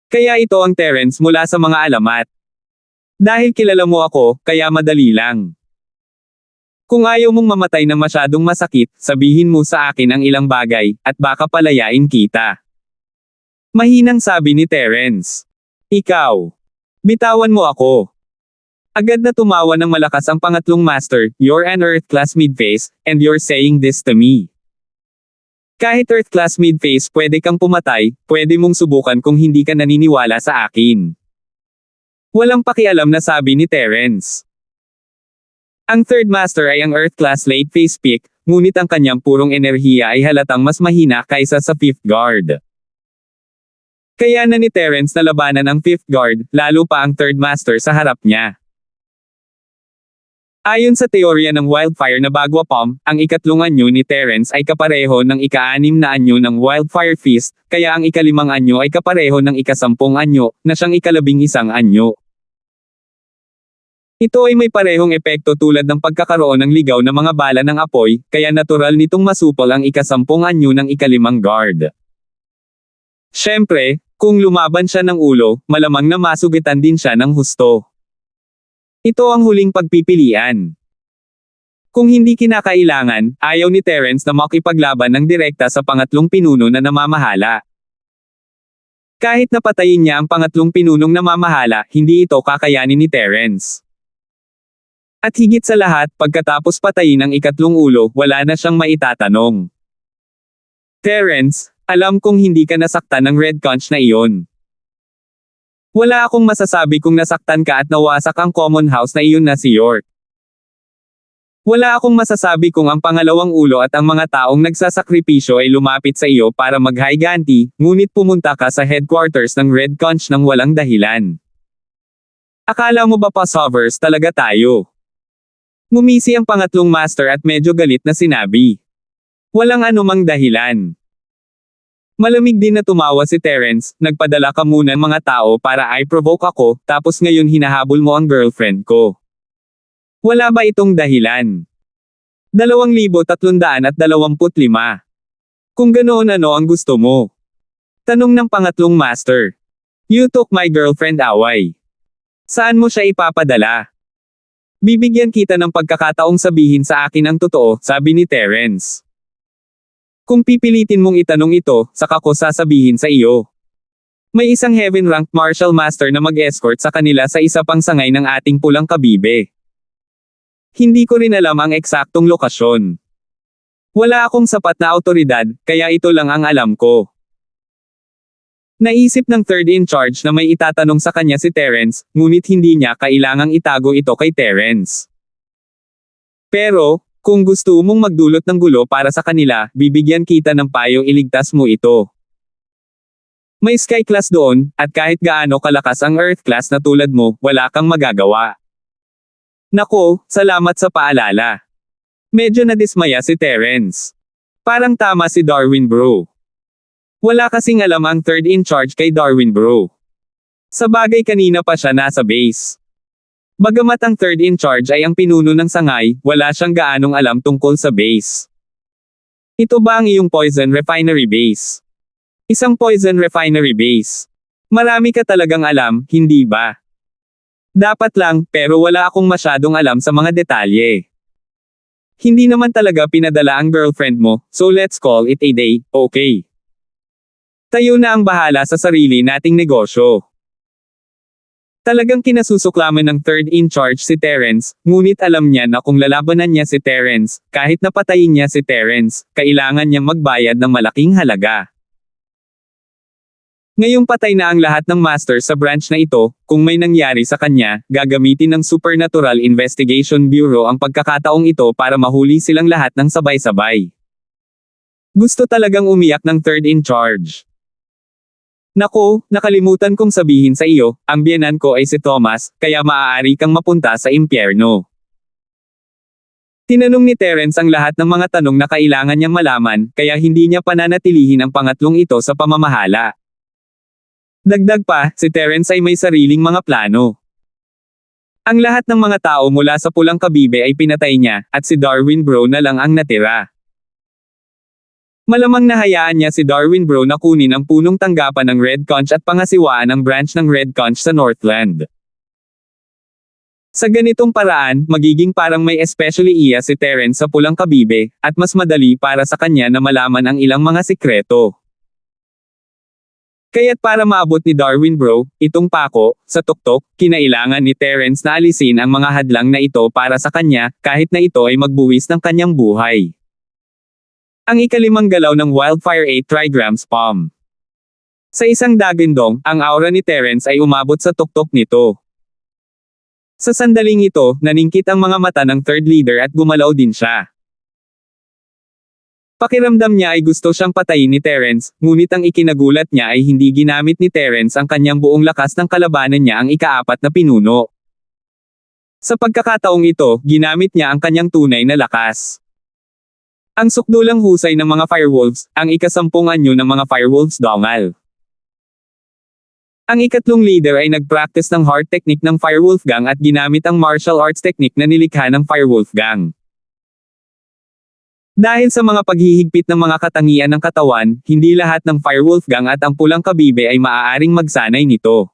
Kaya ito ang Terrence mula sa mga alamat. Dahil kilala mo ako, kaya madali lang. Kung ayaw mong mamatay na masyadong masakit, sabihin mo sa akin ang ilang bagay, at baka palayain kita. Mahinang sabi ni Terrence. Ikaw. Bitawan mo ako. Agad na tumawa ng malakas ang pangatlong master, you're an Earth class mid-phase, and you're saying this to me. Kahit Earth class mid-phase pwede kang pumatay, pwede mong subukan kung hindi ka naniniwala sa akin. Walang pakialam na sabi ni Terrence. Ang third master ay ang Earth class late phase peak, ngunit ang kanyang purong enerhiya ay halatang mas mahina kaysa sa fifth guard. Kaya na ni Terrence na labanan ang fifth guard, lalo pa ang third master sa harap niya. Ayon sa teorya ng wildfire na Bagua-Pom, ang ikatlong anyo ni Terrence ay kapareho ng ika-6 na anyo ng wildfire feast, kaya ang ika-5 anyo ay kapareho ng ika-10 anyo, na siyang ika-11 anyo. Ito ay may parehong epekto tulad ng pagkakaroon ng ligaw na mga bala ng apoy, kaya natural nitong masupol ang ika-10 anyo ng ika-5 guard. Siyempre, kung lumaban siya ng ulo, malamang na masugitan din siya ng husto. Ito ang huling pagpipilian. Kung hindi kinakailangan, ayaw ni Terrence na makipaglaban ng direkta sa pangatlong pinuno na namamahala. Kahit napatayin niya ang pangatlong pinunong namamahala, hindi ito kakayanin ni Terrence. At higit sa lahat, pagkatapos patayin ang ikatlong ulo, wala na siyang maitatanong. Terrence, alam kong hindi ka nasaktan ng red conch na iyon. Wala akong masasabi kung nasaktan ka at nawasak ang common house na iyon na si York. Wala akong masasabi kung ang pangalawang ulo at ang mga taong nagsasakripisyo ay lumapit sa iyo para maghiganti, ngunit pumunta ka sa headquarters ng red conch nang walang dahilan. Akala mo ba passovers talaga tayo? Ngumisi ang pangatlong master at medyo galit na sinabi. Walang anumang dahilan. Malamig din na tumawa si Terrence, nagpadala ka muna ng mga tao para i-provoke ako, tapos ngayon hinahabol mo ang girlfriend ko. Wala ba itong dahilan? 2,325. Kung ganoon ano ang gusto mo? Tanong ng pangatlong master. You took my girlfriend away. Saan mo siya ipapadala? Bibigyan kita ng pagkakataong sabihin sa akin ang totoo, sabi ni Terrence. Kung pipilitin mong itanong ito, saka ko sasabihin sa iyo. May isang heaven-ranked martial master na mag-escort sa kanila sa isa pang sangay ng ating pulang kabibe. Hindi ko rin alam ang eksaktong lokasyon. Wala akong sapat na awtoridad, kaya ito lang ang alam ko. Naisip ng third in charge na may itatanong sa kanya si Terrence, ngunit hindi niya kailangang itago ito kay Terrence. Pero, kung gusto mong magdulot ng gulo para sa kanila, bibigyan kita ng payo, iligtas mo ito. May sky class doon, at kahit gaano kalakas ang earth class na tulad mo, wala kang magagawa. Nako, salamat sa paalala. Medyo nadismaya si Terrence. Parang tama si Darwin bro. Wala kasing alam ang third in charge kay Darwin bro. Sa bagay kanina pa siya nasa base. Bagamat ang third in charge ay ang pinuno ng sangay, wala siyang gaanong alam tungkol sa base. Ito ba ang iyong poison refinery base? Isang poison refinery base. Marami ka talagang alam, hindi ba? Dapat lang, pero wala akong masyadong alam sa mga detalye. Hindi naman talaga pinadala ang girlfriend mo, so let's call it a day, okay? Tayo na ang bahala sa sarili nating negosyo. Talagang kinasusuklaman ng third in charge si Terence, ngunit alam niya na kung lalabanan niya si Terence, kahit napatayin niya si Terence, kailangan niyang magbayad ng malaking halaga. Ngayong patay na ang lahat ng master sa branch na ito, kung may nangyari sa kanya, gagamitin ng Supernatural Investigation Bureau ang pagkakataong ito para mahuli silang lahat ng sabay-sabay. Gusto talagang umiyak ng third in charge. Nako, nakalimutan kong sabihin sa iyo, ang biyenan ko ay si Thomas, kaya maaari kang mapunta sa impyerno. Tinanong ni Terence ang lahat ng mga tanong na kailangan niyang malaman, kaya hindi niya pananatilihin ang pangatlong ito sa pamamahala. Dagdag pa, si Terence ay may sariling mga plano. Ang lahat ng mga tao mula sa Pulang Kabibe ay pinatay niya, at si Darwin Bro na lang ang natira. Malamang nahayaan niya si Darwin Bro na kunin ang punong tanggapan ng Red Conch at pangasiwaan ang branch ng Red Conch sa Northland. Sa ganitong paraan, magiging parang may especially iya si Terence sa Pulang Kabibe, at mas madali para sa kanya na malaman ang ilang mga sikreto. Kaya't para maabot ni Darwin Bro, itong pako, sa tuktok, kinailangan ni Terence na alisin ang mga hadlang na ito para sa kanya, kahit na ito ay magbuwis ng kanyang buhay. Ang ikalimang galaw ng Wildfire 8 trigrams palm. Sa isang dagindong, ang aura ni Terence ay umabot sa tuktok nito. Sa sandaling ito, naningkit ang mga mata ng third leader at gumalaw din siya. Pakiramdam niya ay gusto siyang patayin ni Terence, ngunit ang ikinagulat niya ay hindi ginamit ni Terence ang kanyang buong lakas ng kalabanan niya ang ikaapat na pinuno. Sa pagkakataong ito, ginamit niya ang kanyang tunay na lakas. Ang sukdulang husay ng mga Firewolves, ang ikasampung anyo ng mga Firewolves dongal. Ang ikatlong leader ay nag-practice ng heart technique ng Firewolf Gang at ginamit ang martial arts technique na nilikha ng Firewolf Gang. Dahil sa mga paghihigpit ng mga katangian ng katawan, hindi lahat ng Firewolf Gang at ang Pulang Kabibe ay maaaring magsanay nito.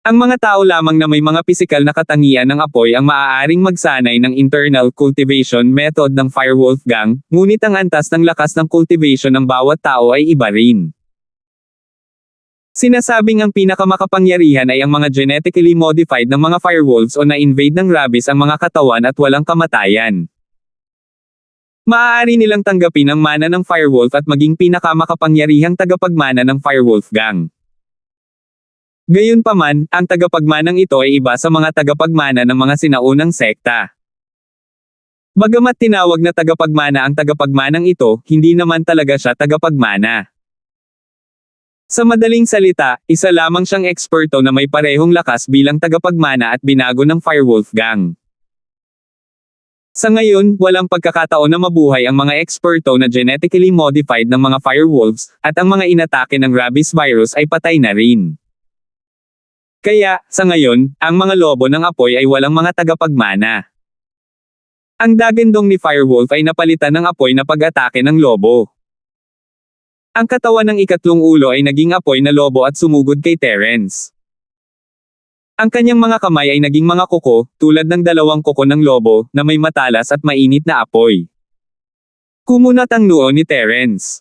Ang mga tao lamang na may mga pisikal na katangian ng apoy ang maaaring magsanay ng internal cultivation method ng Firewolf Gang, ngunit ang antas ng lakas ng cultivation ng bawat tao ay iba rin. Sinasabing ang pinakamakapangyarihan ay ang mga genetically modified ng mga Firewolves o na-invade ng rabies ang mga katawan at walang kamatayan. Maaari nilang tanggapin ang mana ng Firewolf at maging pinakamakapangyarihang tagapagmana ng Firewolf Gang. Gayunpaman, ang tagapagmanang ito ay iba sa mga tagapagmana ng mga sinaunang sekta. Bagamat tinawag na tagapagmana ang tagapagmanang ito, hindi naman talaga siya tagapagmana. Sa madaling salita, isa lamang siyang eksperto na may parehong lakas bilang tagapagmana at binago ng Firewolf Gang. Sa ngayon, walang pagkakataon na mabuhay ang mga eksperto na genetically modified ng mga Firewolves, at ang mga inatake ng rabies virus ay patay na rin. Kaya, sa ngayon, ang mga lobo ng apoy ay walang mga tagapagmana. Ang dagindong ni Firewolf ay napalitan ng apoy na pag-atake ng lobo. Ang katawan ng ikatlong ulo ay naging apoy na lobo at sumugod kay Terence. Ang kanyang mga kamay ay naging mga kuko, tulad ng dalawang kuko ng lobo, na may matalas at mainit na apoy. Kumunat ang noo ni Terence.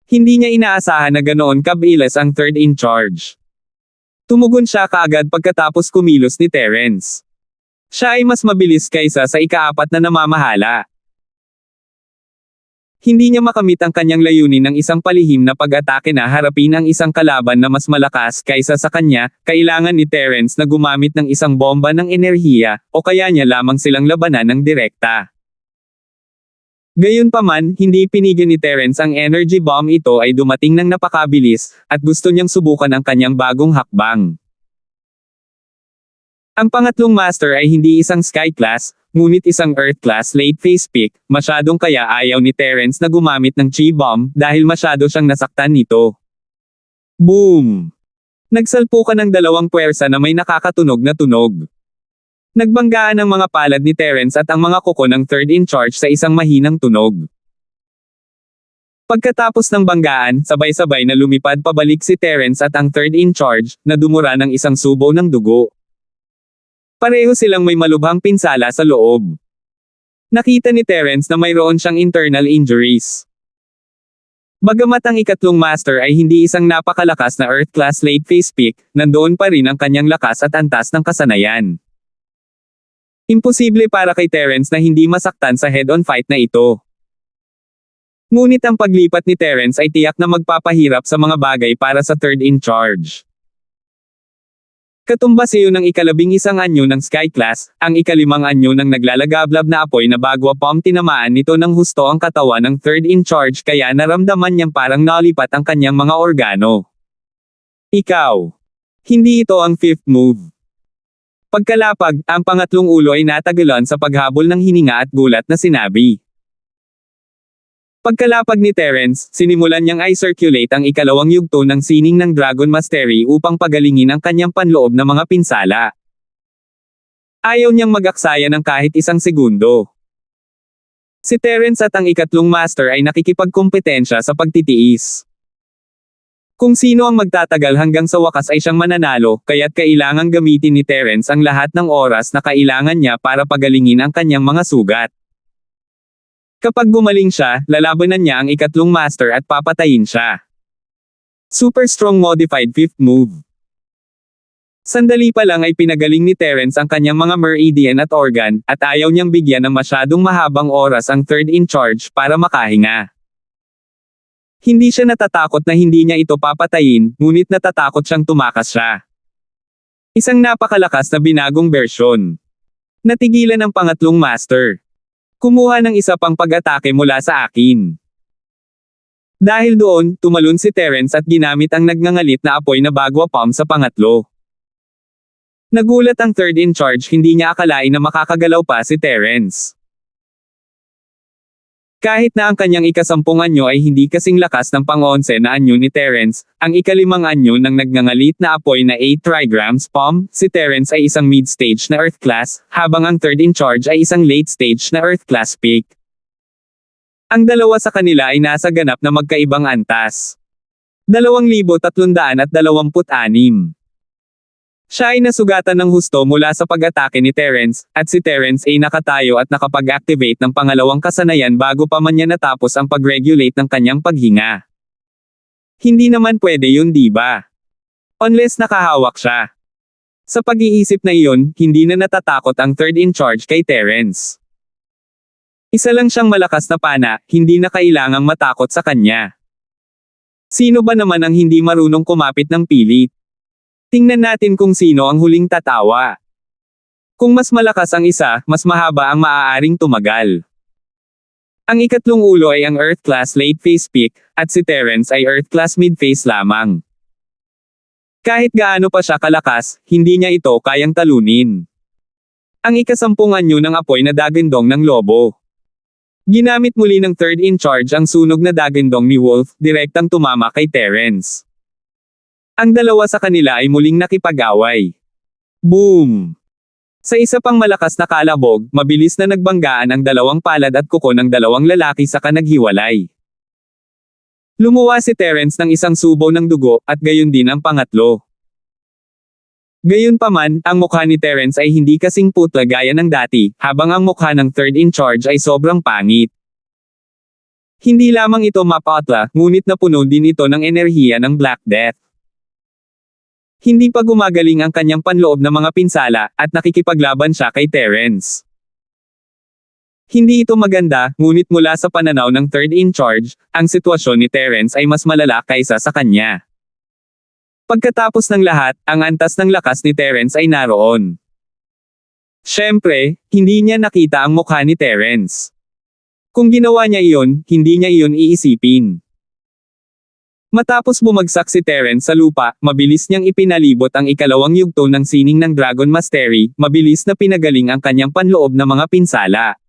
Hindi niya inaasahan na ganoon kabilis ang third in charge. Tumugon siya kaagad pagkatapos kumilos ni Terence. Siya ay mas mabilis kaysa sa ikaapat na namamahala. Hindi niya makamit ang kanyang layunin ng isang palihim na pag-atake na harapin ang isang kalaban na mas malakas kaysa sa kanya, kailangan ni Terence na gumamit ng isang bomba ng enerhiya, o kaya niya lamang silang labanan ng direkta. Gayunpaman, hindi pinigil ni Terence ang energy bomb ito ay dumating ng napakabilis, at gusto niyang subukan ang kanyang bagong hakbang. Ang pangatlong master ay hindi isang Sky Class, ngunit isang Earth Class late phase peak, masyadong kaya ayaw ni Terence na gumamit ng Chi Bomb dahil masyado siyang nasaktan nito. Boom! Nagsalpukan ng dalawang puwersa na may nakakatunog na tunog. Nagbanggaan ang mga palad ni Terence at ang mga kuko ng third in charge sa isang mahinang tunog. Pagkatapos ng banggaan, sabay-sabay na lumipad pabalik si Terence at ang third in charge, na dumura ng isang subo ng dugo. Pareho silang may malubhang pinsala sa loob. Nakita ni Terence na mayroon siyang internal injuries. Bagamat ang ikatlong master ay hindi isang napakalakas na Earth-class late phase peak, nandoon pa rin ang kanyang lakas at antas ng kasanayan. Imposible para kay Terence na hindi masaktan sa head-on fight na ito. Ngunit ang paglipat ni Terence ay tiyak na magpapahirap sa mga bagay para sa third in charge. Katumbas iyon ng ika-11 anyo ng Sky Class, ang ika-5 anyo ng naglalagablab na apoy na bagwa pom tinamaan nito ng husto ang katawan ng third in charge kaya naramdaman niyang parang nalipat ang kanyang mga organo. Ikaw. Hindi ito ang fifth move. Pagkalapag, ang pangatlong ulo ay natagalan sa paghabol ng hininga at gulat na sinabi. Pagkalapag ni Terence, sinimulan niyang i-circulate ang ikalawang yugto ng sining ng Dragon Mastery upang pagalingin ang kanyang panloob na mga pinsala. Ayaw niyang mag-aksaya ng kahit isang segundo. Si Terence at ang ikatlong master ay nakikipagkompetensya sa pagtitiis. Kung sino ang magtatagal hanggang sa wakas ay siyang mananalo, kaya't kailangang gamitin ni Terence ang lahat ng oras na kailangan niya para pagalingin ang kanyang mga sugat. Kapag gumaling siya, lalabanan niya ang ikatlong master at papatayin siya. Super strong modified fifth move. Sandali pa lang ay pinagaling ni Terence ang kanyang mga meridian at organ, at ayaw niyang bigyan ng masyadong mahabang oras ang third in charge para makahinga. Hindi siya natatakot na hindi niya ito papatayin, ngunit natatakot siyang tumakas siya. Isang napakalakas na binagong bersyon. Natigilan ang pangatlong master. Kumuha ng isa pang pag-atake mula sa akin. Dahil doon, tumalon si Terence at ginamit ang nagngangalit na apoy na bagwa palm sa pangatlo. Nagulat ang third in charge, hindi niya akalain na makakagalaw pa si Terence. Kahit na ang kanyang ika-10 anyo ay hindi kasing lakas ng pang-11 na anyo ni Terence, ang ika-5 anyo ng nagngangalit na apoy na 8 trigrams palm, si Terence ay isang mid-stage na Earth class, habang ang third in charge ay isang late stage na Earth class peak. Ang dalawa sa kanila ay nasa ganap na magkaibang antas. 2,326. Siya ay nasugatan ng husto mula sa pag-atake ni Terence, at si Terence ay nakatayo at nakapag-activate ng pangalawang kasanayan bago pa man niya natapos ang pag-regulate ng kanyang paghinga. Hindi naman pwede yun, di ba? Unless nakahawak siya. Sa pag-iisip na iyon, hindi na natatakot ang third in charge kay Terence. Isa lang siyang malakas na pana, hindi na kailangang matakot sa kanya. Sino ba naman ang hindi marunong kumapit ng pilit? Tingnan natin kung sino ang huling tatawa. Kung mas malakas ang isa, mas mahaba ang maaaring tumagal. Ang ikatlong ulo ay ang Earth class late phase peak, at si Terence ay Earth class mid phase lamang. Kahit gaano pa siya kalakas, hindi niya ito kayang talunin. Ang ika-10 anyo ng apoy na dagandong ng lobo. Ginamit muli ng third in charge ang sunog na dagandong ni Wolf, direktang tumama kay Terence. Ang dalawa sa kanila ay muling nakipag-away. Boom! Sa isa pang malakas na kalabog, mabilis na nagbanggaan ang dalawang palad at kuko ng dalawang lalaki sa kanaghiwalay. Lumuwa si Terence ng isang subo ng dugo, at gayon din ang pangatlo. Gayunpaman, ang mukha ni Terence ay hindi kasing putla gaya ng dati, habang ang mukha ng third in charge ay sobrang pangit. Hindi lamang ito mapatla, ngunit napuno din ito ng enerhiya ng Black Death. Hindi pa gumagaling ang kanyang panloob na mga pinsala, at nakikipaglaban siya kay Terence. Hindi ito maganda, ngunit mula sa pananaw ng third in charge, ang sitwasyon ni Terence ay mas malala kaysa sa kanya. Pagkatapos ng lahat, ang antas ng lakas ni Terence ay naroon. Siyempre, hindi niya nakita ang mukha ni Terence. Kung ginawa niya iyon, hindi niya iyon iisipin. Matapos bumagsak si Terence sa lupa, mabilis niyang ipinalibot ang ikalawang yugto ng sining ng Dragon Mastery, mabilis na pinagaling ang kanyang panloob na mga pinsala.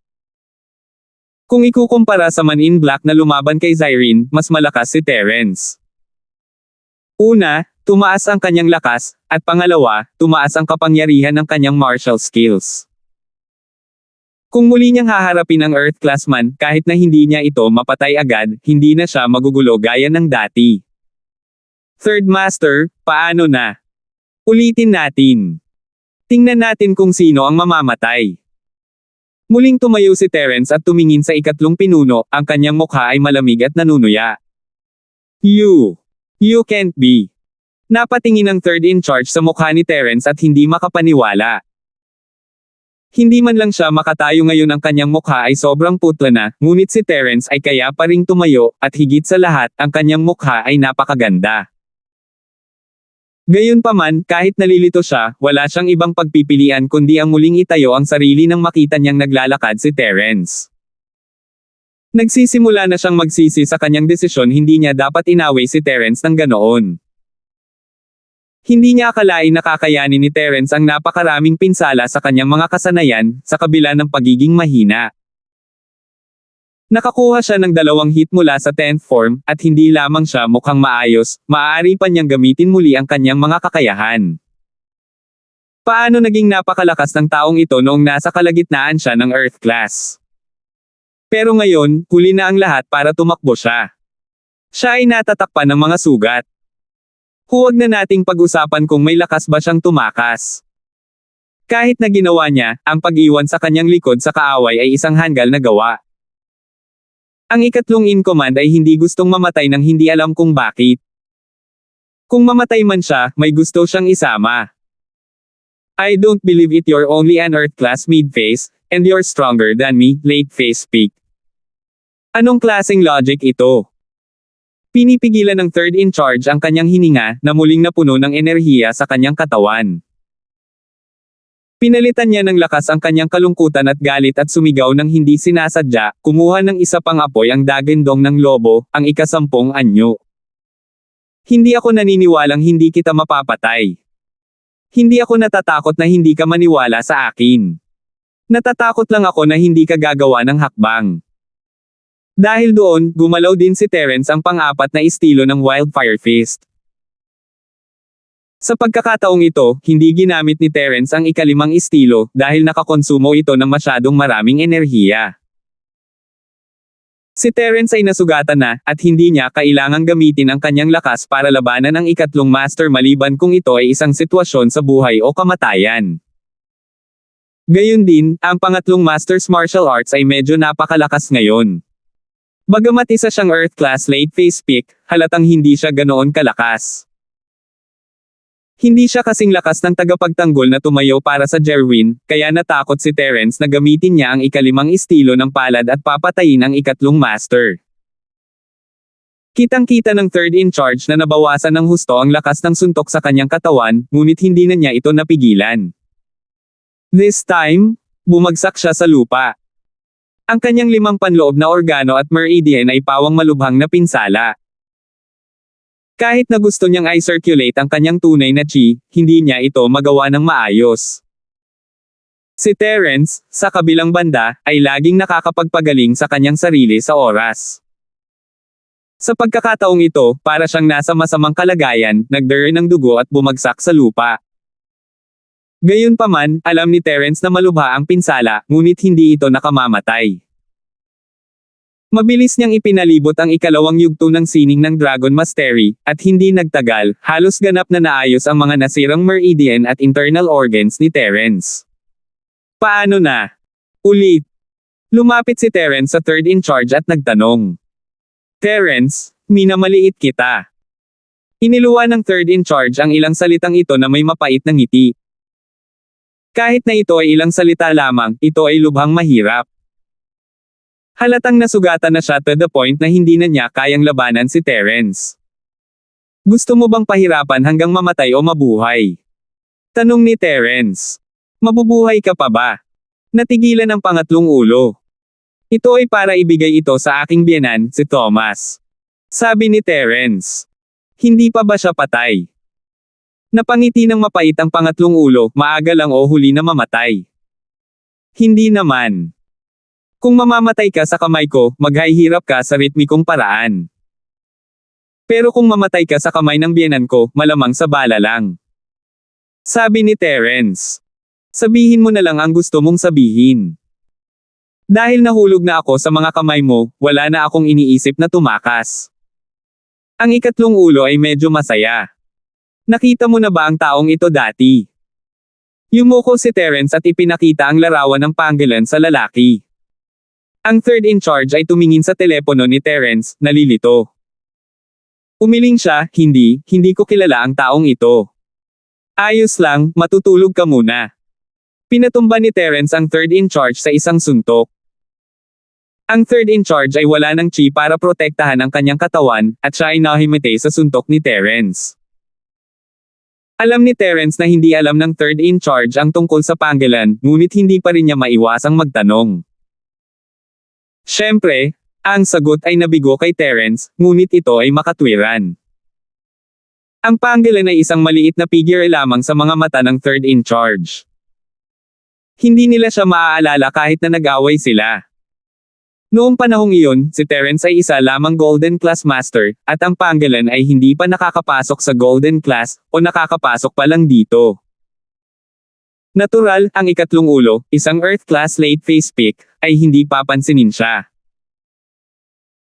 Kung ikukumpara sa Man in Black na lumaban kay Zyrene, mas malakas si Terence. Una, tumaas ang kanyang lakas, at pangalawa, tumaas ang kapangyarihan ng kanyang martial skills. Kung muli niyang haharapin ang Earth Class man, kahit na hindi niya ito mapatay agad, hindi na siya magugulo gaya ng dati. Third Master, paano na? Ulitin natin. Tingnan natin kung sino ang mamamatay. Muling tumayo si Terence at tumingin sa ikatlong pinuno, ang kanyang mukha ay malamig at nanunuya. You can't be. Napatingin ang third in charge sa mukha ni Terence at hindi makapaniwala. Hindi man lang siya makatayo ngayon, ang kanyang mukha ay sobrang putla na, ngunit si Terence ay kaya pa ring tumayo, at higit sa lahat, ang kanyang mukha ay napakaganda. Gayunpaman, kahit nalilito siya, wala siyang ibang pagpipilian kundi ang muling itayo ang sarili nang makita niyang naglalakad si Terence. Nagsisimula na siyang magsisi sa kanyang desisyon, hindi niya dapat inaway si Terence ng ganoon. Hindi niya akalain na kakayanin ni Terence ang napakaraming pinsala sa kanyang mga kasanayan, sa kabila ng pagiging mahina. Nakakuha siya ng 2 hit mula sa 10th form, at hindi lamang siya mukhang maayos, maaari pa niyang gamitin muli ang kanyang mga kakayahan. Paano naging napakalakas ng taong ito noong nasa kalagitnaan siya ng Earth Class? Pero ngayon, huli na ang lahat para tumakbo siya. Siya ay natatakpan ng mga sugat. Huwag na nating pag-usapan kung may lakas ba siyang tumakas. Kahit na ginawa niya, ang pag-iwan sa kanyang likod sa kaaway ay isang hanggal na gawa. Ang ikatlong in command ay hindi gustong mamatay nang hindi alam kung bakit. Kung mamatay man siya, may gusto siyang isama. I don't believe it, you're only an Earth Class mid-phase, and you're stronger than me, late phase peak. Anong klaseng logic ito? Pinipigilan ng third in charge ang kanyang hininga, na muling napuno ng enerhiya sa kanyang katawan. Pinalitan niya ng lakas ang kanyang kalungkutan at galit at sumigaw ng hindi sinasadya, kumuha ng isa pang apoy ang dagindong ng lobo, ang ika-10 anyo. Hindi ako naniniwalang hindi kita mapapatay. Hindi ako natatakot na hindi ka maniwala sa akin. Natatakot lang ako na hindi ka gagawa ng hakbang. Dahil doon, gumalaw din si Terence, ang pang-apat na estilo ng Wildfire Fist. Sa pagkakataong ito, hindi ginamit ni Terence ang ika-5 estilo, dahil nakakonsumo ito ng masyadong maraming enerhiya. Si Terence ay nasugatan na, at hindi niya kailangang gamitin ang kanyang lakas para labanan ang ikatlong master maliban kung ito ay isang sitwasyon sa buhay o kamatayan. Gayun din, ang pangatlong master's martial arts ay medyo napakalakas ngayon. Bagamat isa siyang Earth Class late phase peak, halatang hindi siya ganoon kalakas. Hindi siya kasing lakas ng tagapagtanggol na tumayo para sa Jerwin, kaya natakot si Terence na gamitin niya ang ika-5 estilo ng palad at papatayin ang ikatlong master. Kitang-kita ng third in charge na nabawasan ng husto ang lakas ng suntok sa kanyang katawan, ngunit hindi na niya ito napigilan. This time, bumagsak siya sa lupa. Ang kanyang 5 panloob na organo at meridian ay pawang malubhang na pinsala. Kahit na gusto niyang i-circulate ang kanyang tunay na chi, hindi niya ito magawa ng maayos. Si Terence, sa kabilang banda, ay laging nakakapagpagaling sa kanyang sarili sa oras. Sa pagkakataong ito, para siyang nasa masamang kalagayan, nagdere ng dugo at bumagsak sa lupa. Gayunpaman, alam ni Terence na malubha ang pinsala, ngunit hindi ito nakamamatay. Mabilis niyang ipinalibot ang ika-2 yugto ng sining ng Dragon Mastery, at hindi nagtagal, halos ganap na naayos ang mga nasirang meridian at internal organs ni Terence. Paano na? Ulit. Lumapit si Terence sa third in charge at nagtanong. Terence, minamaliit kita. Iniluwa ng third in charge ang ilang salitang ito na may mapait na ngiti. Kahit na ito ay ilang salita lamang, ito ay lubhang mahirap. Halatang nasugatan na siya to the point na hindi na niya kayang labanan si Terence. Gusto mo bang pahirapan hanggang mamatay o mabuhay? Tanong ni Terence. Mabubuhay ka pa ba? Natigilan ang pangatlong ulo. Ito ay para ibigay ito sa aking biyenan, si Thomas. Sabi ni Terence. Hindi pa ba siya patay? Napangiti ng mapait ang pangatlong ulo, maaga lang o huli na mamatay. Hindi naman. Kung mamamatay ka sa kamay ko, maghahirap ka sa ritmikong paraan. Pero kung mamatay ka sa kamay ng biyenan ko, malamang sa bala lang. Sabi ni Terence. Sabihin mo na lang ang gusto mong sabihin. Dahil nahulog na ako sa mga kamay mo, wala na akong iniisip na tumakas. Ang ikatlong ulo ay medyo masaya. Nakita mo na ba ang taong ito dati? Yumuko si Terence at ipinakita ang larawan ng panggilan sa lalaki. Ang third in charge ay tumingin sa telepono ni Terence, nalilito. Umiling siya, hindi ko kilala ang taong ito. Ayos lang, matutulog ka muna. Pinatumba ni Terence ang third in charge sa isang suntok. Ang third in charge ay wala ng chi para protektahan ang kanyang katawan, at siya ay nahimete sa suntok ni Terence. Alam ni Terence na hindi alam ng third in charge ang tungkol sa panggilan, ngunit hindi pa rin niya maiwasang magtanong. Siyempre, ang sagot ay nabigo kay Terence, ngunit ito ay makatwiran. Ang panggilan ay isang maliit na figure lamang sa mga mata ng third in charge. Hindi nila siya maaalala kahit na nag-away sila. Noong panahong iyon, si Terence ay isa lamang Golden Class Master, at ang panggilan ay hindi pa nakakapasok sa Golden Class, o nakakapasok pa lang dito. Natural, ang ikatlong ulo, isang Earth Class late phase peak, ay hindi papansinin siya.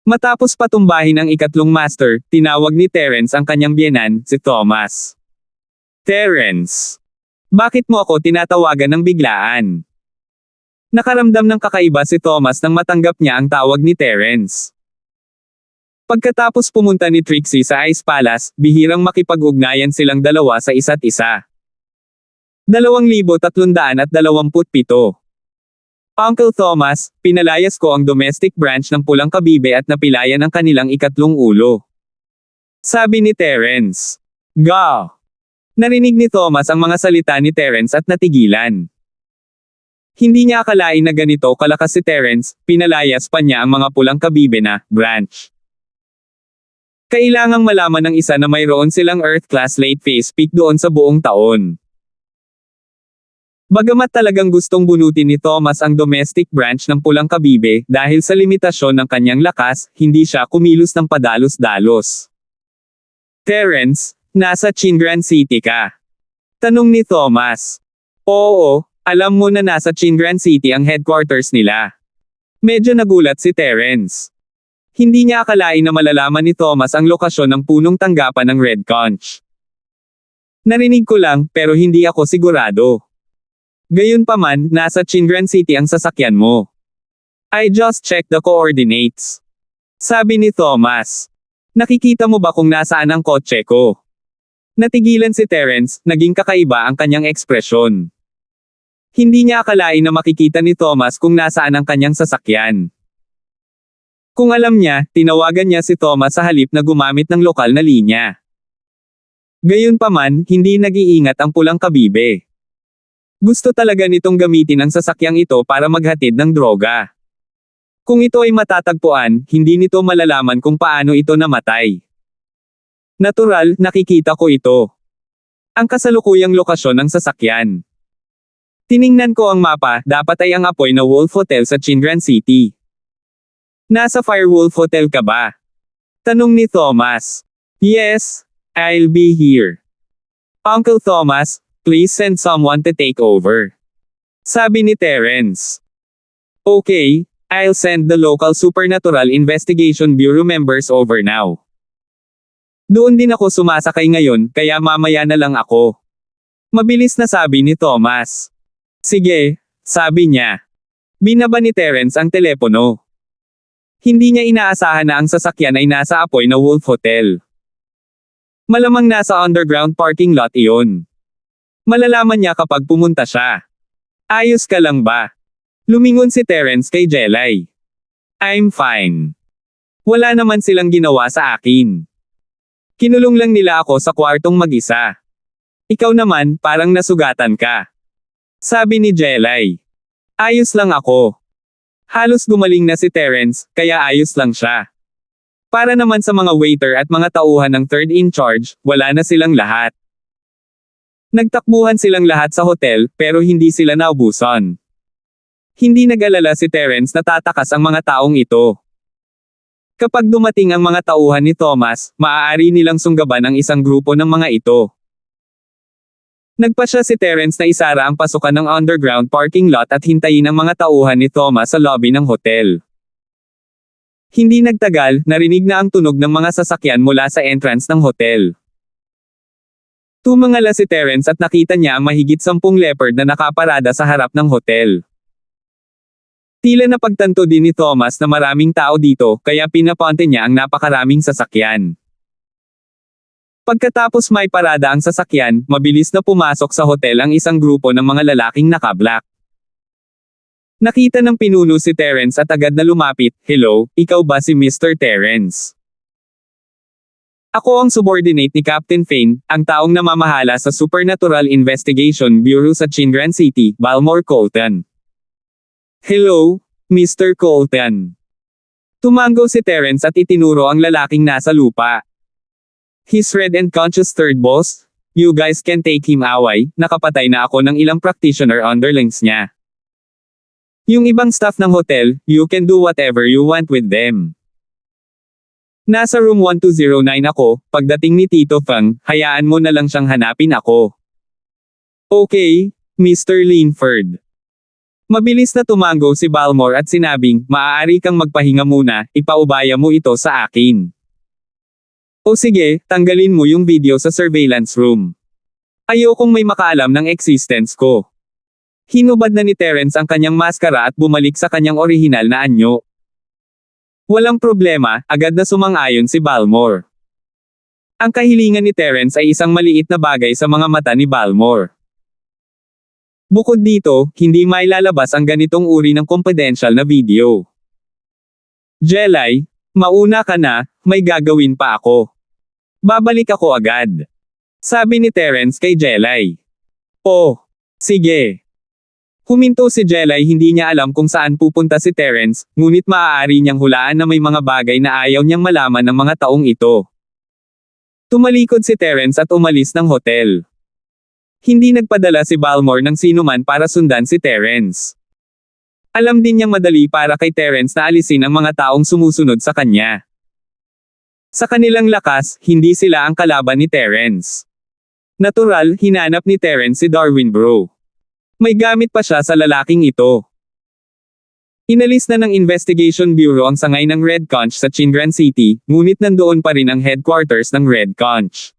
Matapos patumbahin ang ikatlong master, tinawag ni Terence ang kanyang biyenan, si Thomas. Terence, bakit mo ako tinatawagan ng biglaan? Nakaramdam ng kakaiba si Thomas nang matanggap niya ang tawag ni Terence. Pagkatapos pumunta ni Trixie sa Ice Palace, bihirang makipag-ugnayan silang dalawa sa isa't isa. 2,327. Uncle Thomas, pinalayas ko ang domestic branch ng Pulang Kabibe at napilayan ang kanilang ikatlong ulo. Sabi ni Terence. Ga! Narinig ni Thomas ang mga salita ni Terence at natigilan. Hindi niya akalain na ganito kalakas si Terence, pinalayas pa niya ang mga Pulang Kabibe na branch. Kailangang malaman ng isa na mayroon silang Earth Class late phase peak doon sa buong taon. Bagamat talagang gustong bunutin ni Thomas ang domestic branch ng Pulang Kabibe, dahil sa limitasyon ng kanyang lakas, hindi siya kumilos ng padalos-dalos. Terence, nasa Chingram City ka? Tanong ni Thomas. Oo. Alam mo na nasa Chingram City ang headquarters nila. Medyo nagulat si Terence. Hindi niya akalain na malalaman ni Thomas ang lokasyon ng punong tanggapan ng Red Conch. Narinig ko lang, pero hindi ako sigurado. Gayunpaman, nasa Chingram City ang sasakyan mo. I just checked the coordinates. Sabi ni Thomas. Nakikita mo ba kung nasaan ang kotse ko? Natigilan si Terence, naging kakaiba ang kanyang ekspresyon. Hindi niya akalain na makikita ni Thomas kung nasaan ang kanyang sasakyan. Kung alam niya, tinawagan niya si Thomas sa halip na gumamit ng lokal na linya. Gayunpaman, hindi nag-iingat ang Pulang Kabibe. Gusto talaga nitong gamitin ang sasakyang ito para maghatid ng droga. Kung ito ay matatagpuan, hindi nito malalaman kung paano ito namatay. Natural, nakikita ko ito. Ang kasalukuyang lokasyon ng sasakyan. Tiningnan ko ang mapa, dapat ay ang apoy na Wolf Hotel sa Chingram City. Nasa Firewolf Hotel ka ba? Tanong ni Thomas. Yes, I'll be here. Uncle Thomas, please send someone to take over. Sabi ni Terence. Okay, I'll send the local Supernatural Investigation Bureau members over now. Doon din ako sumasakay ngayon, kaya mamaya na lang ako. Mabilis na sabi ni Thomas. Sige, sabi niya. Binaba ni Terence ang telepono. Hindi niya inaasahan na ang sasakyan ay nasa apoy na Wolf Hotel. Malamang nasa underground parking lot iyon. Malalaman niya kapag pumunta siya. Ayos ka lang ba? Lumingon si Terence kay Jelay. I'm fine. Wala naman silang ginawa sa akin. Kinulong lang nila ako sa kwartong mag-isa. Ikaw naman, parang nasugatan ka. Sabi ni Jelay. Ayos lang ako. Halos gumaling na si Terence, kaya ayos lang siya. Para naman sa mga waiter at mga tauhan ng third in charge, wala na silang lahat. Nagtakbuhan silang lahat sa hotel, pero hindi sila naubusan. Hindi nag-alala si Terence na tatakas ang mga taong ito. Kapag dumating ang mga tauhan ni Thomas, maaari nilang sunggaban ang isang grupo ng mga ito. Nagpasya si Terence na isara ang pasukan ng underground parking lot at hintayin ang mga tauhan ni Thomas sa lobby ng hotel. Hindi nagtagal, narinig na ang tunog ng mga sasakyan mula sa entrance ng hotel. Tumangala si Terence at nakita niya ang mahigit 10 leopard na nakaparada sa harap ng hotel. Tila napagtanto din ni Thomas na maraming tao dito, kaya pinaponte niya ang napakaraming sasakyan. Pagkatapos may parada ang sasakyan, mabilis na pumasok sa hotel ang isang grupo ng mga lalaking naka-black. Nakita ng pinuno si Terence at agad na lumapit, "Hello, ikaw ba si Mr. Terence?" "Ako ang subordinate ni Captain Fane, ang taong namamahala sa Supernatural Investigation Bureau sa Chingram City, Balmore Colton." "Hello, Mr. Colton." Tumango si Terence at itinuro ang lalaking nasa lupa. "He's red and conscious, third boss. You guys can take him away, nakapatay na ako ng ilang practitioner underlings niya. Yung ibang staff ng hotel, you can do whatever you want with them. Nasa room 1209 ako, pagdating ni Tito Fang, hayaan mo na lang siyang hanapin ako." "Okay, Mr. Linford." Mabilis na tumango si Balmore at sinabing, "Maaari kang magpahinga muna, ipaubaya mo ito sa akin." "O sige, tanggalin mo yung video sa surveillance room. Ayokong may makaalam ng existence ko." Hinubad na ni Terence ang kanyang maskara at bumalik sa kanyang orihinal na anyo. Walang problema, agad na sumang-ayon si Balmore. Ang kahilingan ni Terence ay isang maliit na bagay sa mga mata ni Balmore. Bukod dito, hindi mailalabas ang ganitong uri ng confidential na video. "Jelay, mauna ka na, may gagawin pa ako. Babalik ako agad," sabi ni Terence kay Jelay. "Oh, sige." Huminto si Jelay, hindi niya alam kung saan pupunta si Terence, ngunit maaari niyang hulaan na may mga bagay na ayaw niyang malaman ng mga taong ito. Tumalikod si Terence at umalis ng hotel. Hindi nagpadala si Balmore ng sinuman para sundan si Terence. Alam din niyang madali para kay Terence na alisin ang mga taong sumusunod sa kanya. Sa kanilang lakas, hindi sila ang kalaban ni Terence. Natural, hinanap ni Terence si Darwin Bro. May gamit pa siya sa lalaking ito. Inalis na ng Investigation Bureau ang sangay ng Red Conch sa Chingram City, ngunit nandoon pa rin ang headquarters ng Red Conch.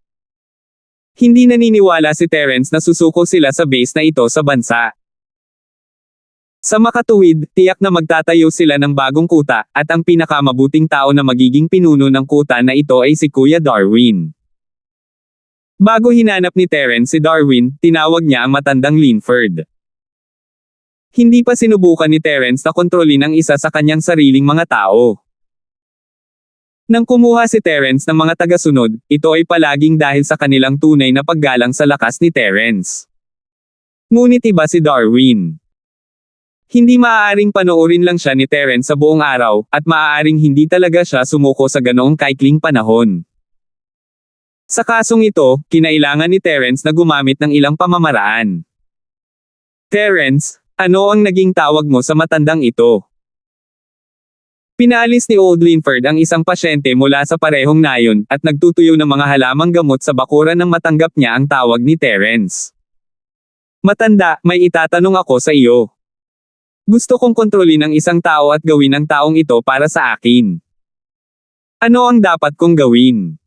Hindi naniniwala si Terence na susuko sila sa base na ito sa bansa. Sa makatuwid, tiyak na magtatayo sila ng bagong kuta, at ang pinakamabuting tao na magiging pinuno ng kuta na ito ay si Kuya Darwin. Bago hinanap ni Terence si Darwin, tinawag niya ang matandang Linford. Hindi pa sinubukan ni Terence na kontrolin ang isa sa kanyang sariling mga tao. Nang kumuha si Terence ng mga tagasunod, ito ay palaging dahil sa kanilang tunay na paggalang sa lakas ni Terence. Ngunit iba si Darwin. Hindi maaaring panoorin lang siya ni Terence sa buong araw, at maaaring hindi talaga siya sumuko sa ganoong kaikling panahon. Sa kasong ito, kinailangan ni Terence na gumamit ng ilang pamamaraan. "Terence, ano ang naging tawag mo sa matandang ito?" Pinaalis ni Old Linford ang isang pasyente mula sa parehong nayon, at nagtutuyo ng mga halamang gamot sa bakuran nang matanggap niya ang tawag ni Terence. "Matanda, may itatanong ako sa iyo. Gusto kong kontrolin ang isang tao at gawin ang taong ito para sa akin. Ano ang dapat kong gawin?"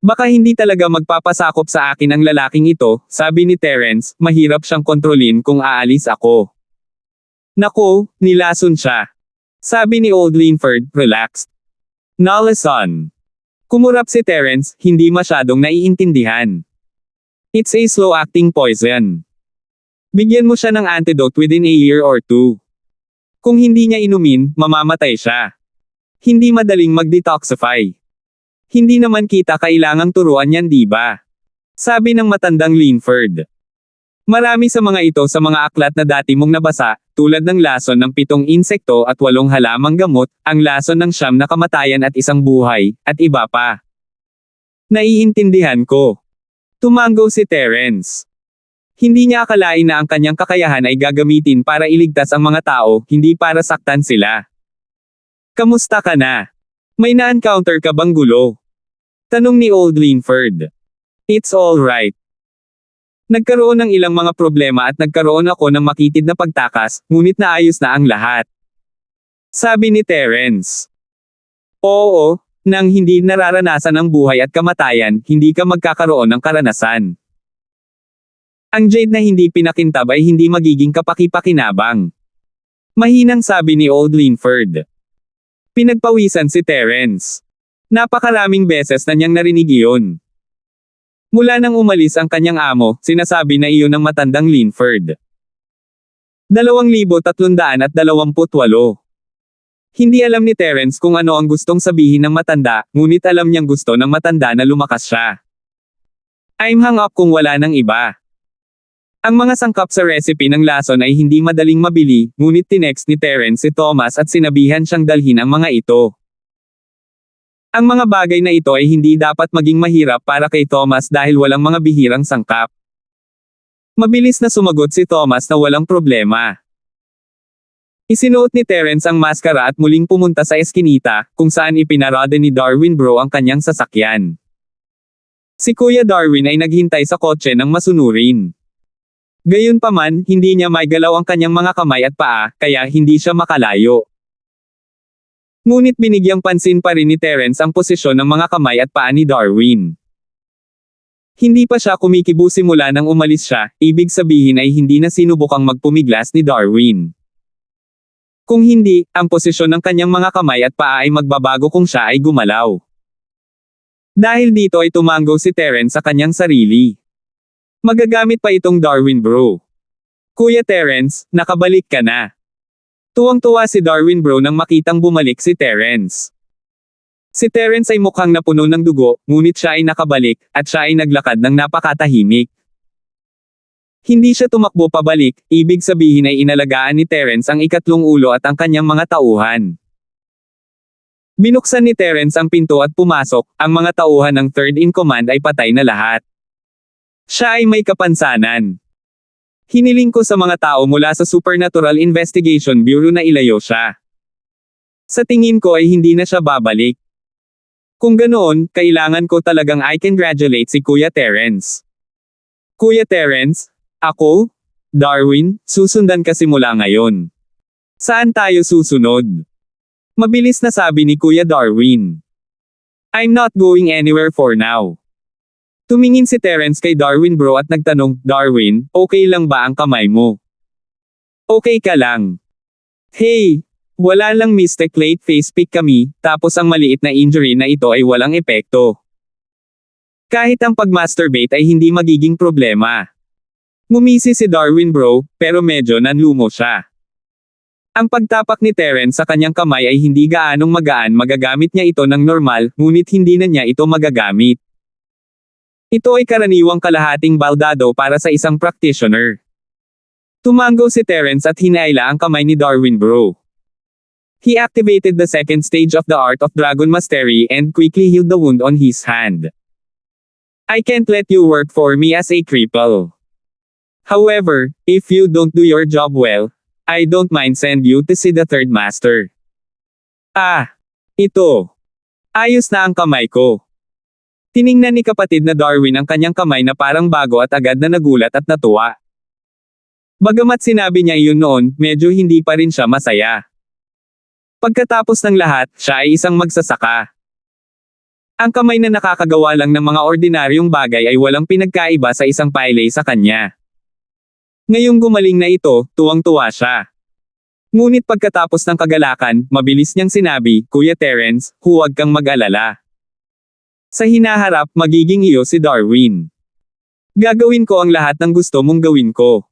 "Baka hindi talaga magpapasakop sa akin ang lalaking ito," sabi ni Terence, "mahirap siyang kontrolin kung aalis ako." "Naku, nilason siya," sabi ni Old Linford, relaxed. "Nalason." Kumurap si Terence, hindi masyadong naiintindihan. "It's a slow-acting poison. Bigyan mo siya ng antidote within a year or two. Kung hindi niya inumin, mamamatay siya. Hindi madaling mag-detoxify. Hindi naman kita kailangang turuan yan, di ba?" sabi ng matandang Linford. "Marami sa mga ito sa mga aklat na dati mong nabasa, tulad ng lason ng 7 insekto at 8 halamang gamot, ang lason ng 9 na kamatayan at 1 buhay, at iba pa." "Naiintindihan ko." Tumango si Terence. Hindi niya akalain na ang kanyang kakayahan ay gagamitin para iligtas ang mga tao, hindi para saktan sila. "Kamusta ka na? May na-encounter ka bang gulo?" tanong ni Old Linford. "It's all right. Nagkaroon ng ilang mga problema at nagkaroon ako ng makitid na pagtakas, ngunit naayos na ang lahat. Sabi ni Terence. Oo, nang hindi nararanasan ang buhay at kamatayan, hindi ka magkakaroon ng karanasan. Ang jade na hindi pinakintab ay hindi magiging kapaki-pakinabang. Mahinang sabi ni Old Linford. Pinagpawisan si Terence. Napakaraming beses na niyang narinig iyon. Mula nang umalis ang kanyang amo, sinasabi na iyon ng matandang Linford. 2328. Hindi alam ni Terence kung ano ang gustong sabihin ng matanda, ngunit alam niyang gusto ng matanda na lumakas siya. I'm hung up kung wala ng iba. Ang mga sangkap sa recipe ng lason ay hindi madaling mabili, ngunit tinext ni Terence si Thomas at sinabihan siyang dalhin ang mga ito. Ang mga bagay na ito ay hindi dapat maging mahirap para kay Thomas dahil walang mga bihirang sangkap. Mabilis na sumagot si Thomas na walang problema. Isinuot ni Terence ang maskara at muling pumunta sa eskinita, kung saan ipinarada ni Darwin Bro ang kanyang sasakyan. Si Kuya Darwin ay naghintay sa kotse ng masunurin. Gayunpaman, hindi niya maigalaw ang kanyang mga kamay at paa, kaya hindi siya makalayo. Ngunit binigyang pansin pa rin ni Terence ang posisyon ng mga kamay at paa ni Darwin. Hindi pa siya kumikibo simula nang umalis siya, ibig sabihin ay hindi na sinubukang magpumiglas ni Darwin. Kung hindi, ang posisyon ng kanyang mga kamay at paa ay magbabago kung siya ay gumalaw. Dahil dito ay tumanggo si Terence sa kanyang sarili. Magagamit pa itong Darwin Bro. Kuya Terence, nakabalik ka na. Tuwang-tuwa si Darwin Bro nang makitang bumalik si Terence. Si Terence ay mukhang napuno ng dugo, ngunit siya ay nakabalik, at siya ay naglakad ng napakatahimik. Hindi siya tumakbo pabalik, ibig sabihin ay inalagaan ni Terence ang ikatlong ulo at ang kanyang mga tauhan. Binuksan ni Terence ang pinto at pumasok, ang mga tauhan ng third in command ay patay na lahat. Siya ay may kapansanan. Hiniling ko sa mga tao mula sa Supernatural Investigation Bureau na ilayo siya. Sa tingin ko ay hindi na siya babalik. Kung ganoon, kailangan ko talagang i-congratulate si Kuya Terence. Kuya Terence, ako? Darwin, susundan ka simula ngayon. Saan tayo susunod? Mabilis na sabi ni Kuya Darwin. I'm not going anywhere for now. Tumingin si Terence kay Darwin Bro at nagtanong, Darwin, okay lang ba ang kamay mo? Okay ka lang. Hey, wala lang mistake late face pick kami, tapos ang maliit na injury na ito ay walang epekto. Kahit ang pag-masturbate ay hindi magiging problema. Ngumisi si Darwin Bro, pero medyo nanlumo siya. Ang pagtapak ni Terence sa kanyang kamay ay hindi gaanong magaan, magagamit niya ito ng normal, ngunit hindi na niya ito magagamit. Ito ay karaniwang kalahating baldado para sa isang practitioner. Tumanggo si Terence at hinaila ang kamay ni Darwin Bro. He activated the second stage of the Art of Dragon Mastery and quickly healed the wound on his hand. I can't let you work for me as a cripple. However, if you don't do your job well, I don't mind send you to see the third master. Ah! Ito. Ayos na ang kamay ko. Tiningnan ni kapatid na Darwin ang kanyang kamay na parang bago at agad na nagulat at natuwa. Bagamat sinabi niya iyon noon, medyo hindi pa rin siya masaya. Pagkatapos ng lahat, siya ay isang magsasaka. Ang kamay na nakakagawa lang ng mga ordinaryong bagay ay walang pinagkaiba sa isang pailay sa kanya. Ngayong gumaling na ito, tuwang-tuwa siya. Ngunit pagkatapos ng kagalakan, mabilis niyang sinabi, Kuya Terence, huwag kang mag-alala. Sa hinaharap, magiging iyo si Darwin. Gagawin ko ang lahat ng gusto mong gawin ko.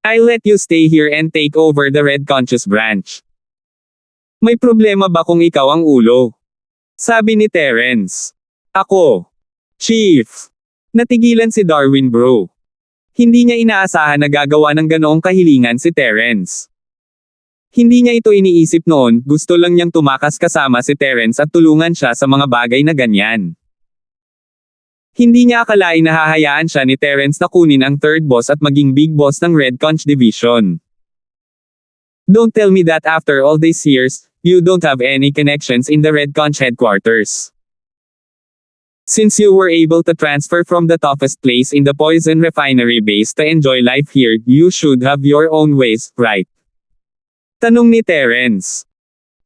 I'll let you stay here and take over the Red Conscious Branch. May problema ba kung ikaw ang ulo? Sabi ni Terence. Ako. Chief. Natigilan si Darwin Bro. Hindi niya inaasahan na gagawa ng ganoong kahilingan si Terence. Hindi niya ito iniisip noon, gusto lang niyang tumakas kasama si Terence at tulungan siya sa mga bagay na ganyan. Hindi niya akalain na hahayaan siya ni Terence na kunin ang third boss at maging big boss ng Red Conch Division. Don't tell me that after all these years, you don't have any connections in the Red Conch headquarters. Since you were able to transfer from the toughest place in the poison refinery base to enjoy life here, you should have your own ways, right? Tanong ni Terence.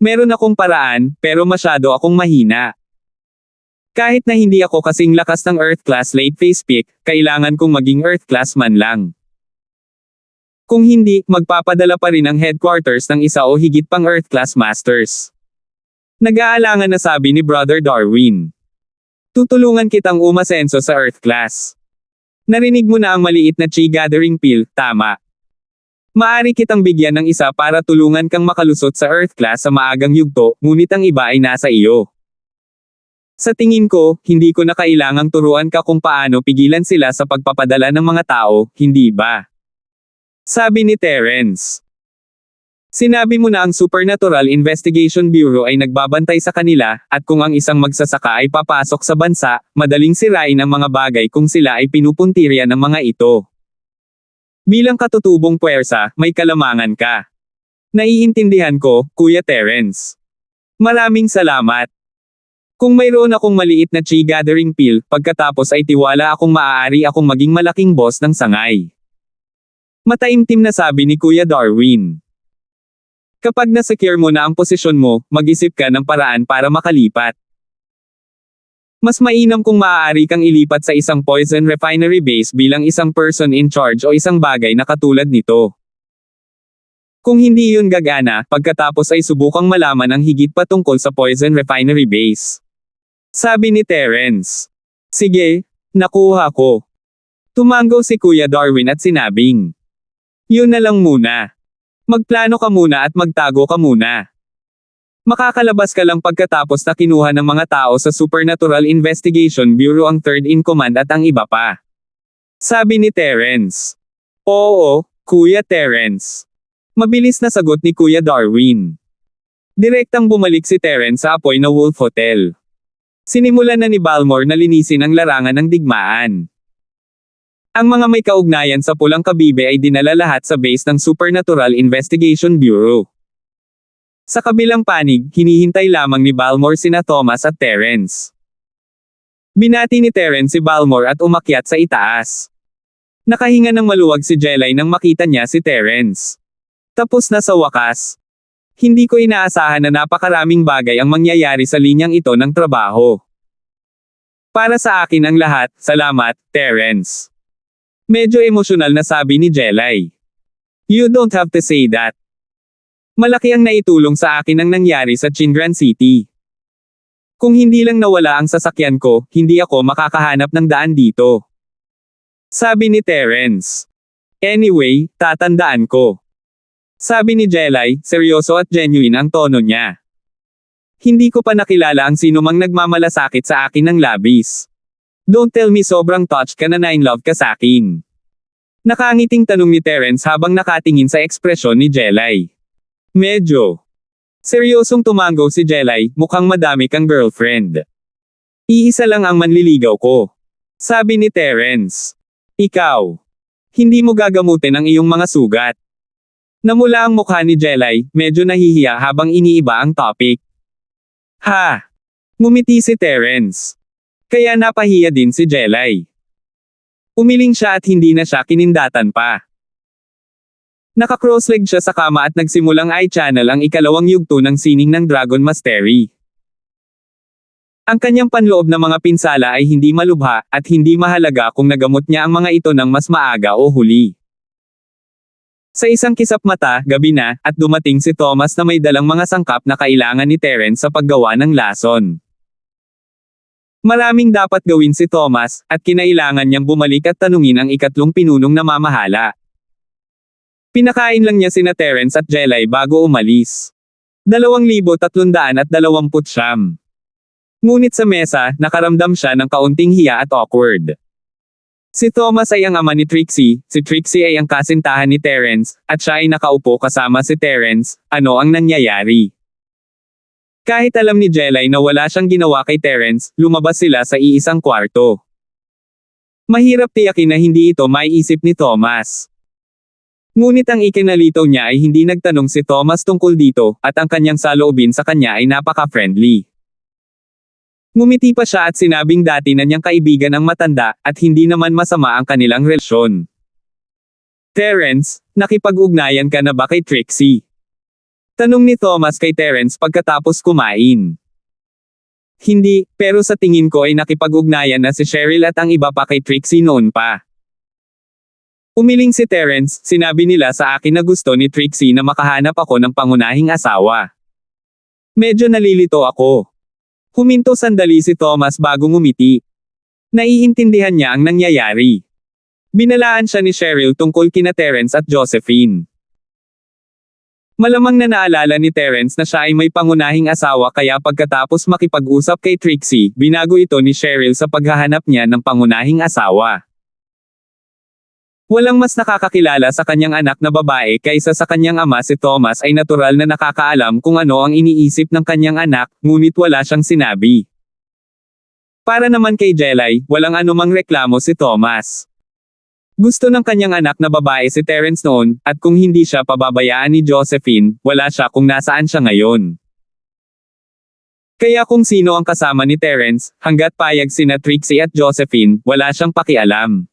Meron akong paraan, pero masyado akong mahina. Kahit na hindi ako kasing lakas ng Earth Class late phase peak, kailangan kong maging Earth Class man lang. Kung hindi, magpapadala pa rin ang headquarters ng isa o higit pang Earth Class Masters. Nag-aalangan na sabi ni Brother Darwin. Tutulungan kitang umasenso sa Earth Class. Narinig mo na ang maliit na chi gathering pill, tama? Maari kitang bigyan ng isa para tulungan kang makalusot sa Earth Class sa maagang yugto, ngunit ang iba ay nasa iyo. Sa tingin ko, hindi ko na kailangang turuan ka kung paano pigilan sila sa pagpapadala ng mga tao, hindi ba? Sabi ni Terence. Sinabi mo na ang Supernatural Investigation Bureau ay nagbabantay sa kanila, at kung ang isang magsasaka ay papasok sa bansa, madaling sirain ang mga bagay kung sila ay pinupuntirya ng mga ito. Bilang katutubong puwersa, may kalamangan ka. Naiintindihan ko, Kuya Terence. Maraming salamat. Kung mayroon akong maliit na chi gathering pill, pagkatapos ay tiwala akong maaari akong maging malaking boss ng sangay. Mataimtim na sabi ni Kuya Darwin. Kapag na-secure mo na ang posisyon mo, mag-isip ka ng paraan para makalipat. Mas mainam kung maaari kang ilipat sa isang poison refinery base bilang isang person in charge o isang bagay na katulad nito. Kung hindi yun gagana, pagkatapos ay subukang malaman ang higit pa tungkol sa poison refinery base. Sabi ni Terence. Sige, nakuha ko. Tumango si Kuya Darwin at sinabing. Yun na lang muna. Magplano ka muna at magtago ka muna. Makakalabas ka lang pagkatapos na kinuha ng mga tao sa Supernatural Investigation Bureau ang third in command at ang iba pa. Sabi ni Terence. Oo, Kuya Terence. Mabilis na sagot ni Kuya Darwin. Direktang bumalik si Terence sa apoy na Wolf Hotel. Sinimulan na ni Balmore na linisin ang larangan ng digmaan. Ang mga may kaugnayan sa Pulang Kabibe ay dinala lahat sa base ng Supernatural Investigation Bureau. Sa kabilang panig, hinihintay lamang ni Balmore sina Thomas at Terence. Binati ni Terence si Balmore at umakyat sa itaas. Nakahinga ng maluwag si Jelay nang makita niya si Terence. Tapos na sa wakas. Hindi ko inaasahan na napakaraming bagay ang mangyayari sa linyang ito ng trabaho. Para sa akin ang lahat, salamat, Terence. Medyo emosyonal na sabi ni Jelay. You don't have to say that. Malaki ang naitulong sa akin ang nangyari sa Chingram City. Kung hindi lang nawala ang sasakyan ko, hindi ako makakahanap ng daan dito. Sabi ni Terence. Anyway, tatandaan ko. Sabi ni Jelay, seryoso at genuine ang tono niya. Hindi ko pa nakilala ang sinumang nagmamalasakit sa akin ng labis. Don't tell me sobrang touched ka na in love ka sa akin. Nakangiting tanong ni Terence habang nakatingin sa ekspresyon ni Jelay. Medyo. Seryosong tumango si Jelay, mukhang madami kang girlfriend. Iisa lang ang manliligaw ko. Sabi ni Terence. Ikaw. Hindi mo gagamutin ang iyong mga sugat. Namula ang mukha ni Jelay, medyo nahihiya habang iniiba ang topic. Ha! Ngumiti si Terence. Kaya napahiya din si Jelay. Umiling siya at hindi na siya kinindatan pa. Naka-crossleg siya sa kama at nagsimulang i-channel ang ikalawang yugto ng sining ng Dragon Mastery. Ang kanyang panloob na mga pinsala ay hindi malubha, at hindi mahalaga kung nagamot niya ang mga ito ng mas maaga o huli. Sa isang kisap mata, gabi na, at dumating si Thomas na may dalang mga sangkap na kailangan ni Terence sa paggawa ng lason. Maraming dapat gawin si Thomas, at kinailangan niyang bumalik at tanungin ang ikatlong pinunong namamahala. Pinakain lang niya sina Terence at Jelay bago umalis. 2,329. Ngunit sa mesa, nakaramdam siya ng kaunting hiya at awkward. Si Thomas ay ang ama ni Trixie, si Trixie ay ang kasintahan ni Terence, at siya ay nakaupo kasama si Terence. Ano ang nangyayari? Kahit alam ni Jelay na wala siyang ginawa kay Terence, lumabas sila sa iisang kwarto. Mahirap tiyakin na hindi ito maiisip ni Thomas. Ngunit ang ikinalitaw niya ay hindi nagtanong si Thomas tungkol dito, at ang kanyang saloobin sa kanya ay napaka-friendly. Ngumiti pa siya at sinabing dati na niyang kaibigan ang matanda, at hindi naman masama ang kanilang relasyon. Terence, nakipag-ugnayan ka na ba kay Trixie? Tanong ni Thomas kay Terence pagkatapos kumain. Hindi, pero sa tingin ko ay nakipag-ugnayan na si Cheryl at ang iba pa kay Trixie noon pa. Umiling si Terence, sinabi nila sa akin na gusto ni Trixie na makahanap ako ng pangunahing asawa. Medyo nalilito ako. Huminto sandali si Thomas bago ngumiti. Naiintindihan niya ang nangyayari. Binalaan siya ni Cheryl tungkol kina Terence at Josephine. Malamang na naalala ni Terence na siya ay may pangunahing asawa kaya pagkatapos makipag-usap kay Trixie, binago ito ni Cheryl sa paghahanap niya ng pangunahing asawa. Walang mas nakakakilala sa kanyang anak na babae kaysa sa kanyang ama. Si Thomas ay natural na nakakaalam kung ano ang iniisip ng kanyang anak, ngunit wala siyang sinabi. Para naman kay Jelay, walang anumang reklamo si Thomas. Gusto ng kanyang anak na babae si Terence noon, at kung hindi siya pababayaan ni Josephine, wala siya kung nasaan siya ngayon. Kaya kung sino ang kasama ni Terence, hanggat payag sina Trixie at Josephine, wala siyang pakialam.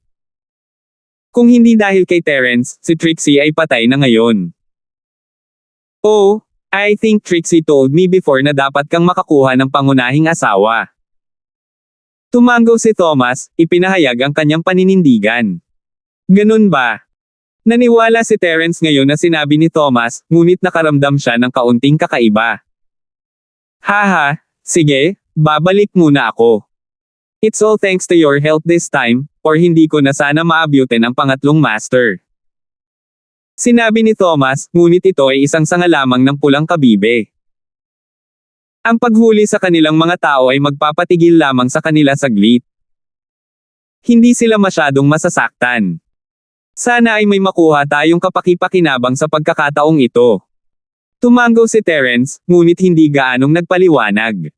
Kung hindi dahil kay Terence, si Trixie ay patay na ngayon. Oh, I think Trixie told me before na dapat kang makakuha ng pangunahing asawa. Tumango si Thomas, ipinahayag ang kanyang paninindigan. Ganun ba? Naniwala si Terence ngayon na sinabi ni Thomas, ngunit nakaramdam siya ng kaunting kakaiba. Haha, sige, babalik muna ako. It's all thanks to your help this time, or hindi ko na sana maabutin ang pangatlong master. Sinabi ni Thomas, ngunit ito ay isang sanga lamang ng pulang kabibe. Ang paghuli sa kanilang mga tao ay magpapatigil lamang sa kanila saglit. Hindi sila masyadong masasaktan. Sana ay may makuha tayong kapaki-pakinabang sa pagkakataong ito. Tumango si Terence, ngunit hindi gaanong nagpaliwanag.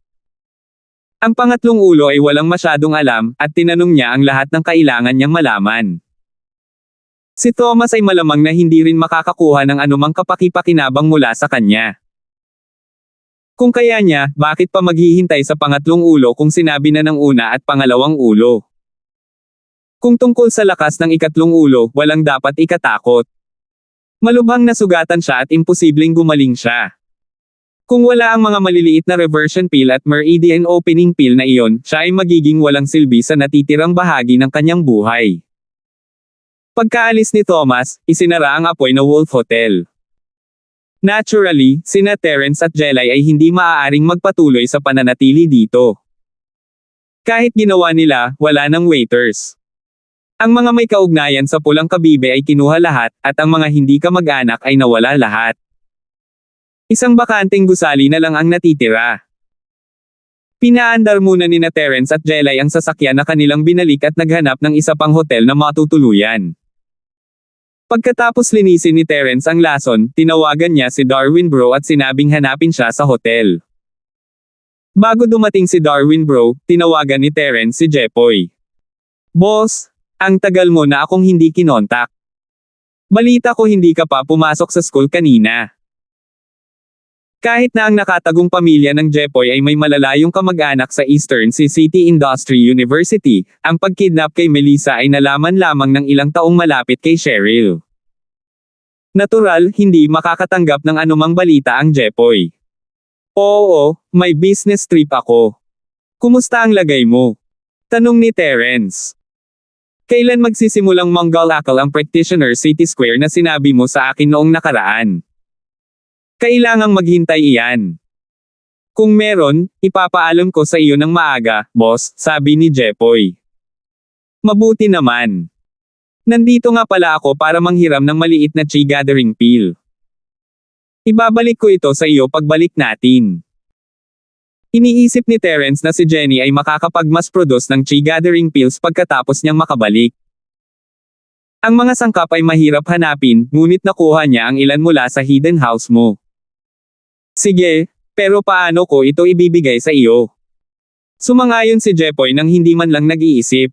Ang pangatlong ulo ay walang masyadong alam, at tinanong niya ang lahat ng kailangan niyang malaman. Si Thomas ay malamang na hindi rin makakakuha ng anumang kapaki-pakinabang mula sa kanya. Kung kaya niya, bakit pa maghihintay sa pangatlong ulo kung sinabi na ng una at pangalawang ulo? Kung tungkol sa lakas ng ikatlong ulo, walang dapat ikatakot. Malubhang nasugatan siya at imposibleng gumaling siya. Kung wala ang mga maliliit na reversion pill at meridian opening pill na iyon, siya ay magiging walang silbi sa natitirang bahagi ng kanyang buhay. Pagkaalis ni Thomas, isinara ang apoy na Wolf Hotel. Naturally, sina Terence at Jelay ay hindi maaaring magpatuloy sa pananatili dito. Kahit ginawa nila, wala nang waiters. Ang mga may kaugnayan sa pulang kabibe ay kinuha lahat, at ang mga hindi kamag-anak ay nawala lahat. Isang bakanteng gusali na lang ang natitira. Pinaandar muna ni Terence at Jelay ang sasakyan na kanilang binalik at naghanap ng isa pang hotel na matutuluyan. Pagkatapos linisin ni Terence ang lason, tinawagan niya si Darwin Bro at sinabing hanapin siya sa hotel. Bago dumating si Darwin Bro, tinawagan ni Terence si Jepoy. Boss, ang tagal mo na akong hindi kinontak. Balita ko hindi ka pa pumasok sa school kanina. Kahit na ang nakatagong pamilya ng Jepoy ay may malalayong kamag-anak sa Eastern City Industry University, ang pagkidnap kay Melissa ay nalaman lamang ng ilang taong malapit kay Cheryl. Natural, hindi makakatanggap ng anumang balita ang Jepoy. Oo, may business trip ako. Kumusta ang lagay mo? Tanong ni Terence. Kailan magsisimulang mangalakal ang Practitioner City Square na sinabi mo sa akin noong nakaraan? Kailangang maghintay iyan. Kung meron, ipapaalam ko sa iyo ng maaga, boss, sabi ni Jepoy. Mabuti naman. Nandito nga pala ako para manghiram ng maliit na chi gathering pill. Ibabalik ko ito sa iyo pagbalik natin. Iniisip ni Terence na si Jenny ay makakapag-mass produce ng chi gathering pills pagkatapos niyang makabalik. Ang mga sangkap ay mahirap hanapin, ngunit nakuha niya ang ilan mula sa hidden house mo. Sige, pero paano ko ito ibibigay sa iyo? Sumangayon si Jepoy nang hindi man lang nag-iisip.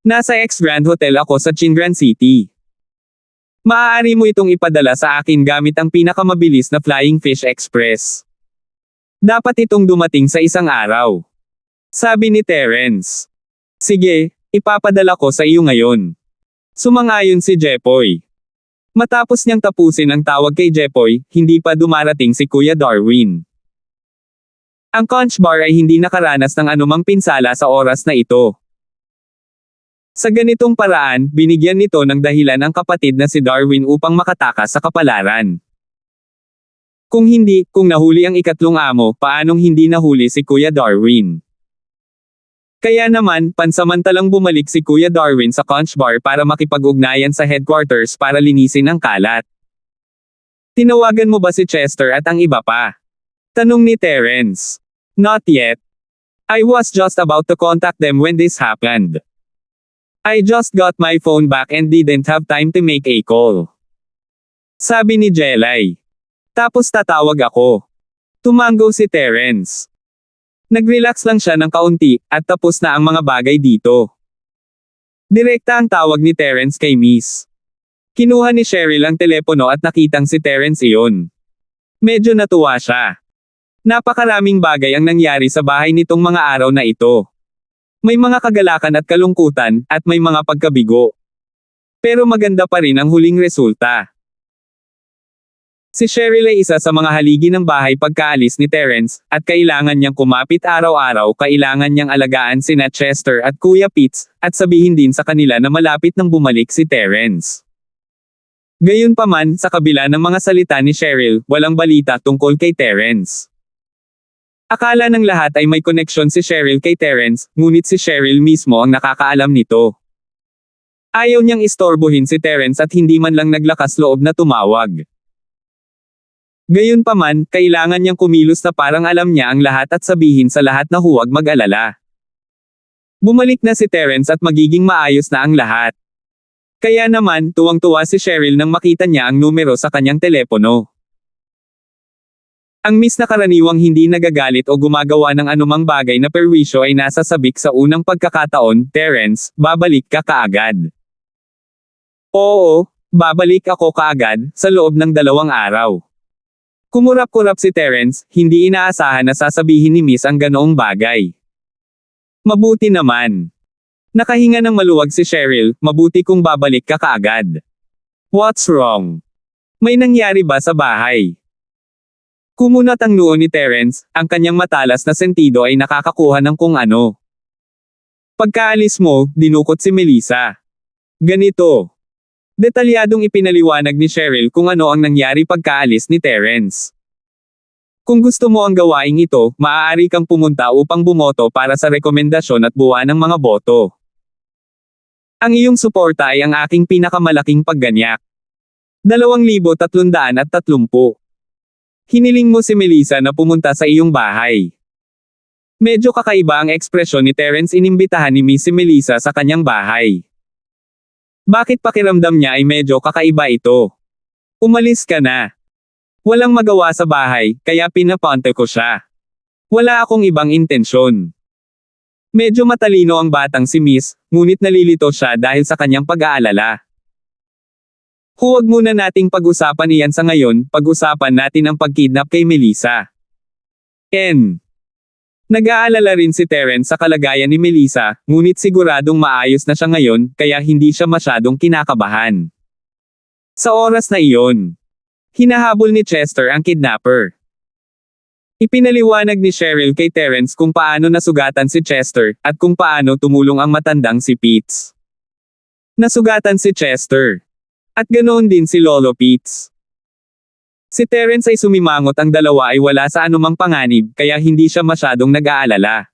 Nasa X-Grand Hotel ako sa Chingram City. Maaari mo itong ipadala sa akin gamit ang pinakamabilis na Flying Fish Express. Dapat itong dumating sa isang araw. Sabi ni Terence. Sige, ipapadala ko sa iyo ngayon. Sumang-ayon si Jepoy. Matapos niyang tapusin ang tawag kay Jepoy, hindi pa dumarating si Kuya Darwin. Ang conch bar ay hindi nakaranas ng anumang pinsala sa oras na ito. Sa ganitong paraan, binigyan nito ng dahilan ang kapatid na si Darwin upang makatakas sa kapalaran. Kung nahuli ang ikatlong amo, paanong hindi nahuli si Kuya Darwin? Kaya naman, pansamantalang bumalik si Kuya Darwin sa conch bar para makipag-ugnayan sa headquarters para linisin ang kalat. Tinawagan mo ba si Chester at ang iba pa? Tanong ni Terence. Not yet. I was just about to contact them when this happened. I just got my phone back and didn't have time to make a call. Sabi ni Jelay. Tapos tatawag ako. Tumango si Terence. Nag-relax lang siya ng kaunti, at tapos na ang mga bagay dito. Direkta ang tawag ni Terence kay Miss. Kinuha ni Cheryl ang telepono at nakitang si Terence iyon. Medyo natuwa siya. Napakaraming bagay ang nangyari sa bahay nitong mga araw na ito. May mga kagalakan at kalungkutan, at may mga pagkabigo. Pero maganda pa rin ang huling resulta. Si Cheryl ay isa sa mga haligi ng bahay pagkaalis ni Terence, at kailangan niyang kumapit araw-araw, kailangan niyang alagaan sina Chester at Kuya Pitts, at sabihin din sa kanila na malapit nang bumalik si Terence. Gayunpaman, sa kabila ng mga salita ni Cheryl, walang balita tungkol kay Terence. Akala ng lahat ay may koneksyon si Cheryl kay Terence, ngunit si Cheryl mismo ang nakakaalam nito. Ayaw niyang istorbohin si Terence at hindi man lang naglakas loob na tumawag. Gayunpaman, kailangan niyang kumilos na parang alam niya ang lahat at sabihin sa lahat na huwag mag-alala. Bumalik na si Terence at magiging maayos na ang lahat. Kaya naman, tuwang-tuwa si Cheryl nang makita niya ang numero sa kanyang telepono. Ang Miss na karaniwang hindi nagagalit o gumagawa ng anumang bagay na perwisyo ay nasa sabik sa unang pagkakataon, Terence, babalik ka kaagad. Oo, babalik ako kaagad, sa loob ng 2 araw. Kumurap-kurap si Terence, hindi inaasahan na sasabihin ni Miss ang ganoong bagay. Mabuti naman. Nakahinga ng maluwag si Cheryl, mabuti kung babalik ka kaagad. What's wrong? May nangyari ba sa bahay? Kumunat ang noo ni Terence, ang kanyang matalas na sentido ay nakakakuha ng kung ano. Pagkaalis mo, dinukot si Melissa. Ganito. Detalyadong ipinaliwanag ni Cheryl kung ano ang nangyari pagkaalis ni Terence. Kung gusto mo ang gawaing ito, maaari kang pumunta upang bumoto para sa rekomendasyon at buwan ng mga boto. Ang iyong suporta ay ang aking pinakamalaking pagganyak. 2,330. Hiniling mo si Melissa na pumunta sa iyong bahay. Medyo kakaiba ang ekspresyon ni Terence, inimbitahan ni Miss si Melissa sa kanyang bahay. Bakit pakiramdam niya ay medyo kakaiba ito? Umalis ka na. Walang magawa sa bahay, kaya pinapunta ko siya. Wala akong ibang intensyon. Medyo matalino ang batang si Miss, ngunit nalilito siya dahil sa kanyang pag-aalala. Huwag muna nating pag-usapan iyan sa ngayon, pag-usapan natin ang pagkidnap kay Melissa. Nag-aalala rin si Terence sa kalagayan ni Melissa, ngunit siguradong maayos na siya ngayon, kaya hindi siya masyadong kinakabahan. Sa oras na iyon, hinahabol ni Chester ang kidnapper. Ipinaliwanag ni Cheryl kay Terence kung paano nasugatan si Chester, at kung paano tumulong ang matandang si Pitts. Nasugatan si Chester. At ganoon din si Lolo Pitts. Si Terence ay sumimangot, ang dalawa ay wala sa anumang panganib, kaya hindi siya masyadong nag-aalala.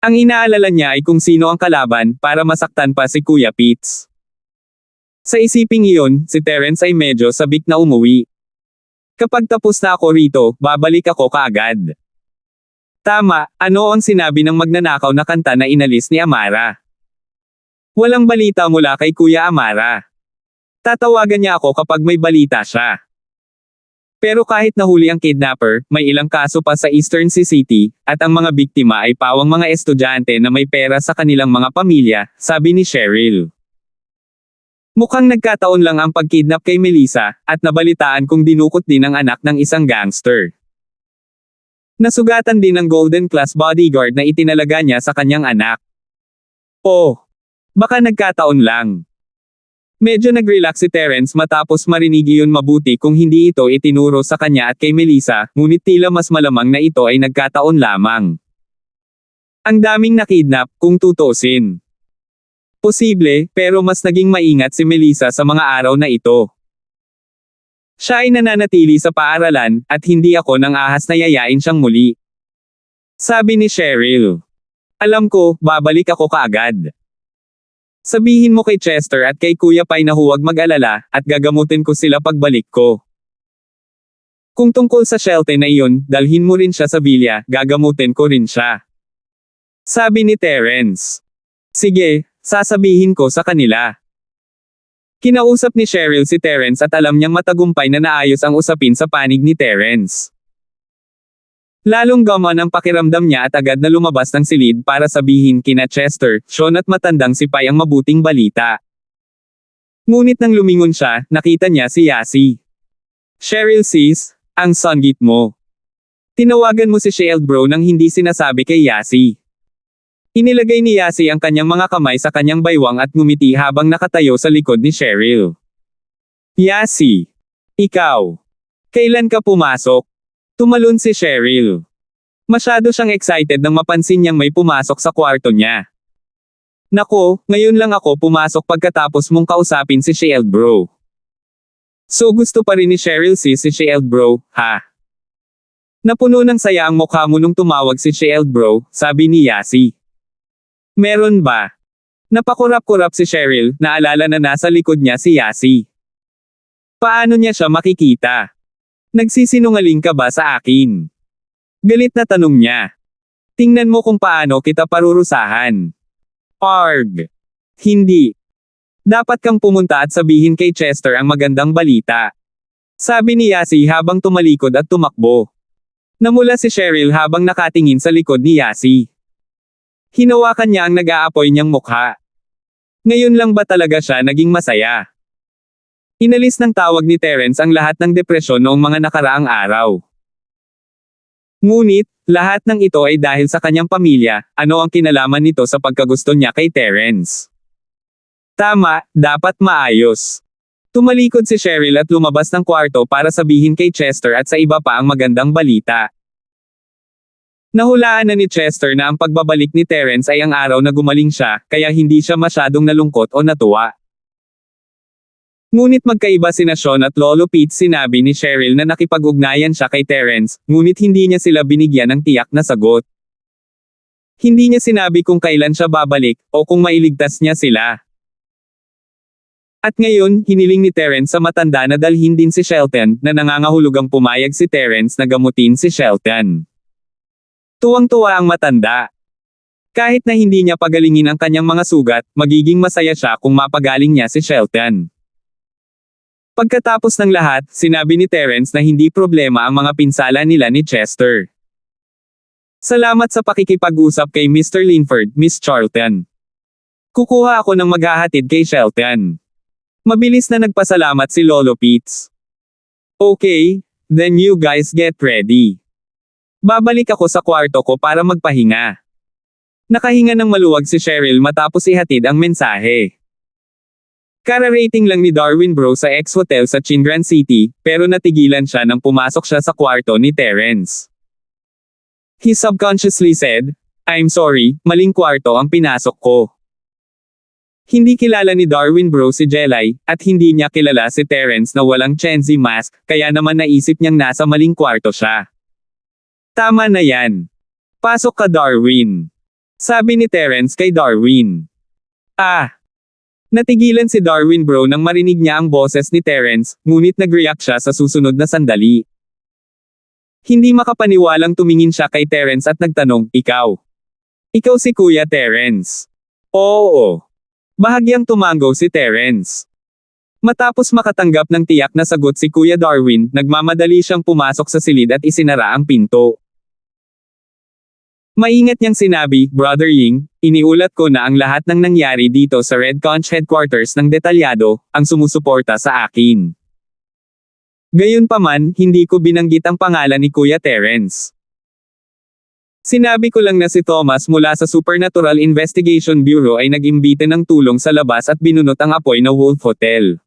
Ang inaalala niya ay kung sino ang kalaban, para masaktan pa si Kuya Pitts. Sa isiping iyon, si Terence ay medyo sabik na umuwi. Kapag tapos na ako rito, babalik ako kaagad. Tama, ano ang sinabi ng magnanakaw na kanta na inalis ni Amara? Walang balita mula kay Kuya Amara. Tatawagan niya ako kapag may balita siya. Pero kahit nahuli ang kidnapper, may ilang kaso pa sa Eastern City, at ang mga biktima ay pawang mga estudyante na may pera sa kanilang mga pamilya, sabi ni Cheryl. Mukhang nagkataon lang ang pagkidnap kay Melissa, at nabalitaan kong dinukot din ang anak ng isang gangster. Nasugatan din ng Golden Class bodyguard na itinalaga niya sa kanyang anak. Oh, baka nagkataon lang. Medyo nag-relax si Terence matapos marinig iyon, mabuti kung hindi ito itinuro sa kanya at kay Melissa, ngunit tila mas malamang na ito ay nagkataon lamang. Ang daming nakidnap, kung tutuusin. Posible, pero mas naging maingat si Melissa sa mga araw na ito. Siya ay nananatili sa paaralan, at hindi ako nang ahas na yayain siyang muli. Sabi ni Cheryl. Alam ko, babalik ako kaagad. Sabihin mo kay Chester at kay Kuya Pai na huwag mag-alala, at gagamutin ko sila pagbalik ko. Kung tungkol sa Shelton na iyon, dalhin mo rin siya sa villa, gagamutin ko rin siya. Sabi ni Terence. Sige, sasabihin ko sa kanila. Kinausap ni Cheryl si Terence at alam niyang matagumpay na naayos ang usapin sa panig ni Terence. Lalong gaman ang pakiramdam niya at agad na lumabas ng silid para sabihin kina Chester, Sean at matandang si Pai ang mabuting balita. Ngunit nang lumingon siya, nakita niya si Yasi. Cheryl sis, ang songgit mo. Tinawagan mo si Shield bro nang hindi sinasabi kay Yasi. Inilagay ni Yasi ang kanyang mga kamay sa kanyang baywang at ngumiti habang nakatayo sa likod ni Cheryl. Yasi. Ikaw. Kailan ka pumasok? Tumalon si Cheryl. Masyado siyang excited nang mapansin niyang may pumasok sa kwarto niya. Nako, ngayon lang ako pumasok pagkatapos mong kausapin si Shield bro. So gusto pa rin ni Cheryl si Shield bro, ha? Napuno ng saya ang mukha mo nung tumawag si Shield bro, sabi ni Yasi. Meron ba? Napakurap-kurap si Cheryl, naalala na nasa likod niya si Yasi. Paano niya siya makikita? Nagsisinungaling ka ba sa akin? Galit na tanong niya. Tingnan mo kung paano kita parurusahan. Arg. Hindi. Dapat kang pumunta at sabihin kay Chester ang magandang balita. Sabi ni Yasi habang tumalikod at tumakbo. Namula si Cheryl habang nakatingin sa likod ni Yasi. Hinawakan niya ang nag-aapoy niyang mukha. Ngayon lang ba talaga siya naging masaya? Inalis ng tawag ni Terence ang lahat ng depresyon noong mga nakaraang araw. Ngunit, lahat ng ito ay dahil sa kanyang pamilya, ano ang kinalaman nito sa pagkagusto niya kay Terence? Tama, dapat maayos. Tumalikod si Cheryl at lumabas ng kwarto para sabihin kay Chester at sa iba pa ang magandang balita. Nahulaan na ni Chester na ang pagbabalik ni Terence ay ang araw na gumaling siya, kaya hindi siya masyadong nalungkot o natuwa. Ngunit magkaiba sina Sean at Lolo Pete. Sinabi ni Cheryl na nakipag-ugnayan siya kay Terence, ngunit hindi niya sila binigyan ng tiyak na sagot. Hindi niya sinabi kung kailan siya babalik, o kung mailigtas niya sila. At ngayon, hiniling ni Terence sa matanda na dalhin din si Shelton, na nangangahulugang pumayag si Terence na gamutin si Shelton. Tuwang-tuwa ang matanda. Kahit na hindi niya pagalingin ang kanyang mga sugat, magiging masaya siya kung mapagaling niya si Shelton. Pagkatapos ng lahat, sinabi ni Terence na hindi problema ang mga pinsala nila ni Chester. Salamat sa pakikipag-usap kay Mr. Linford, Miss Charlton. Kukuha ako ng maghahatid kay Shelton. Mabilis na nagpasalamat si Lolo Pete. Okay, then you guys get ready. Babalik ako sa kwarto ko para magpahinga. Nakahinga ng maluwag si Cheryl matapos ihatid ang mensahe. Kara-rating lang ni Darwin bro sa ex-hotel sa Chingram City, pero natigilan siya nang pumasok siya sa kwarto ni Terence. He subconsciously said, I'm sorry, maling kwarto ang pinasok ko. Hindi kilala ni Darwin bro si Jelay, at hindi niya kilala si Terence na walang Chenzi mask, kaya naman naisip niyang nasa maling kwarto siya. Tama na yan. Pasok ka Darwin. Sabi ni Terence kay Darwin. Natigilan si Darwin bro nang marinig niya ang boses ni Terence, ngunit nag-react siya sa susunod na sandali. Hindi makapaniwalang tumingin siya kay Terence at nagtanong, Ikaw? Ikaw si Kuya Terence? Oo. Bahagyang tumango si Terence. Matapos makatanggap ng tiyak na sagot si Kuya Darwin, nagmamadali siyang pumasok sa silid at isinara ang pinto. Maingat niyang sinabi, Brother Ying, iniulat ko na ang lahat ng nangyari dito sa Red Conch Headquarters ng detalyado, ang sumusuporta sa akin. Gayunpaman, hindi ko binanggit ang pangalan ni Kuya Terence. Sinabi ko lang na si Thomas mula sa Supernatural Investigation Bureau ay nag-imbite ng tulong sa labas at binunot ang apoy na Wolf Hotel.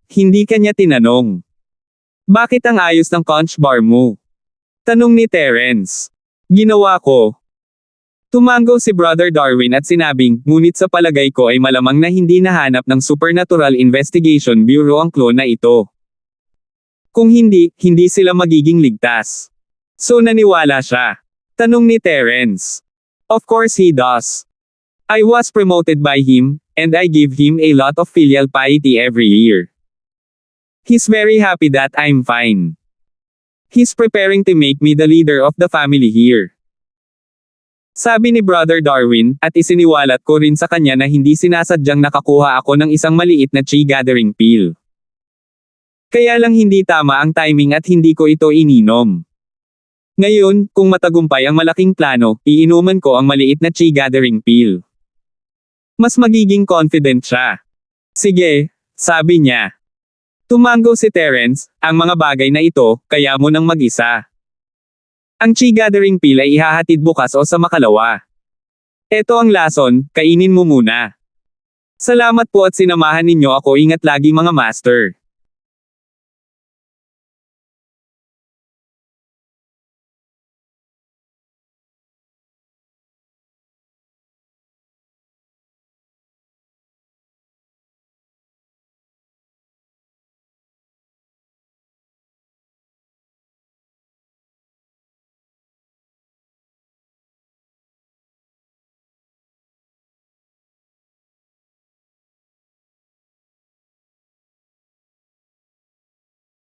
Hindi kanya tinanong. Bakit ang ayos ng conch bar mo? Tanong ni Terence. Ginawa ko. Tumango si Brother Darwin at sinabing, ngunit sa palagay ko ay malamang na hindi nahanap ng Supernatural Investigation Bureau ang clone na ito. Kung hindi, hindi sila magiging ligtas. So naniwala siya. Tanong ni Terence. Of course he does. I was promoted by him, and I give him a lot of filial piety every year. He's very happy that I'm fine. He's preparing to make me the leader of the family here. Sabi ni Brother Darwin, at isiniwalat ko rin sa kanya na hindi sinasadyang nakakuha ako ng isang maliit na chi gathering pill. Kaya lang hindi tama ang timing at hindi ko ito ininom. Ngayon, kung matagumpay ang malaking plano, iinuman ko ang maliit na chi gathering pill. Mas magiging confident siya. Sige, sabi niya. Tumango si Terence, ang mga bagay na ito, kaya mo nang mag-isa. Ang chi gathering pill ay ihahatid bukas o sa makalawa. Eto ang lason, kainin mo muna. Salamat po at sinamahan ninyo ako, ingat lagi mga master.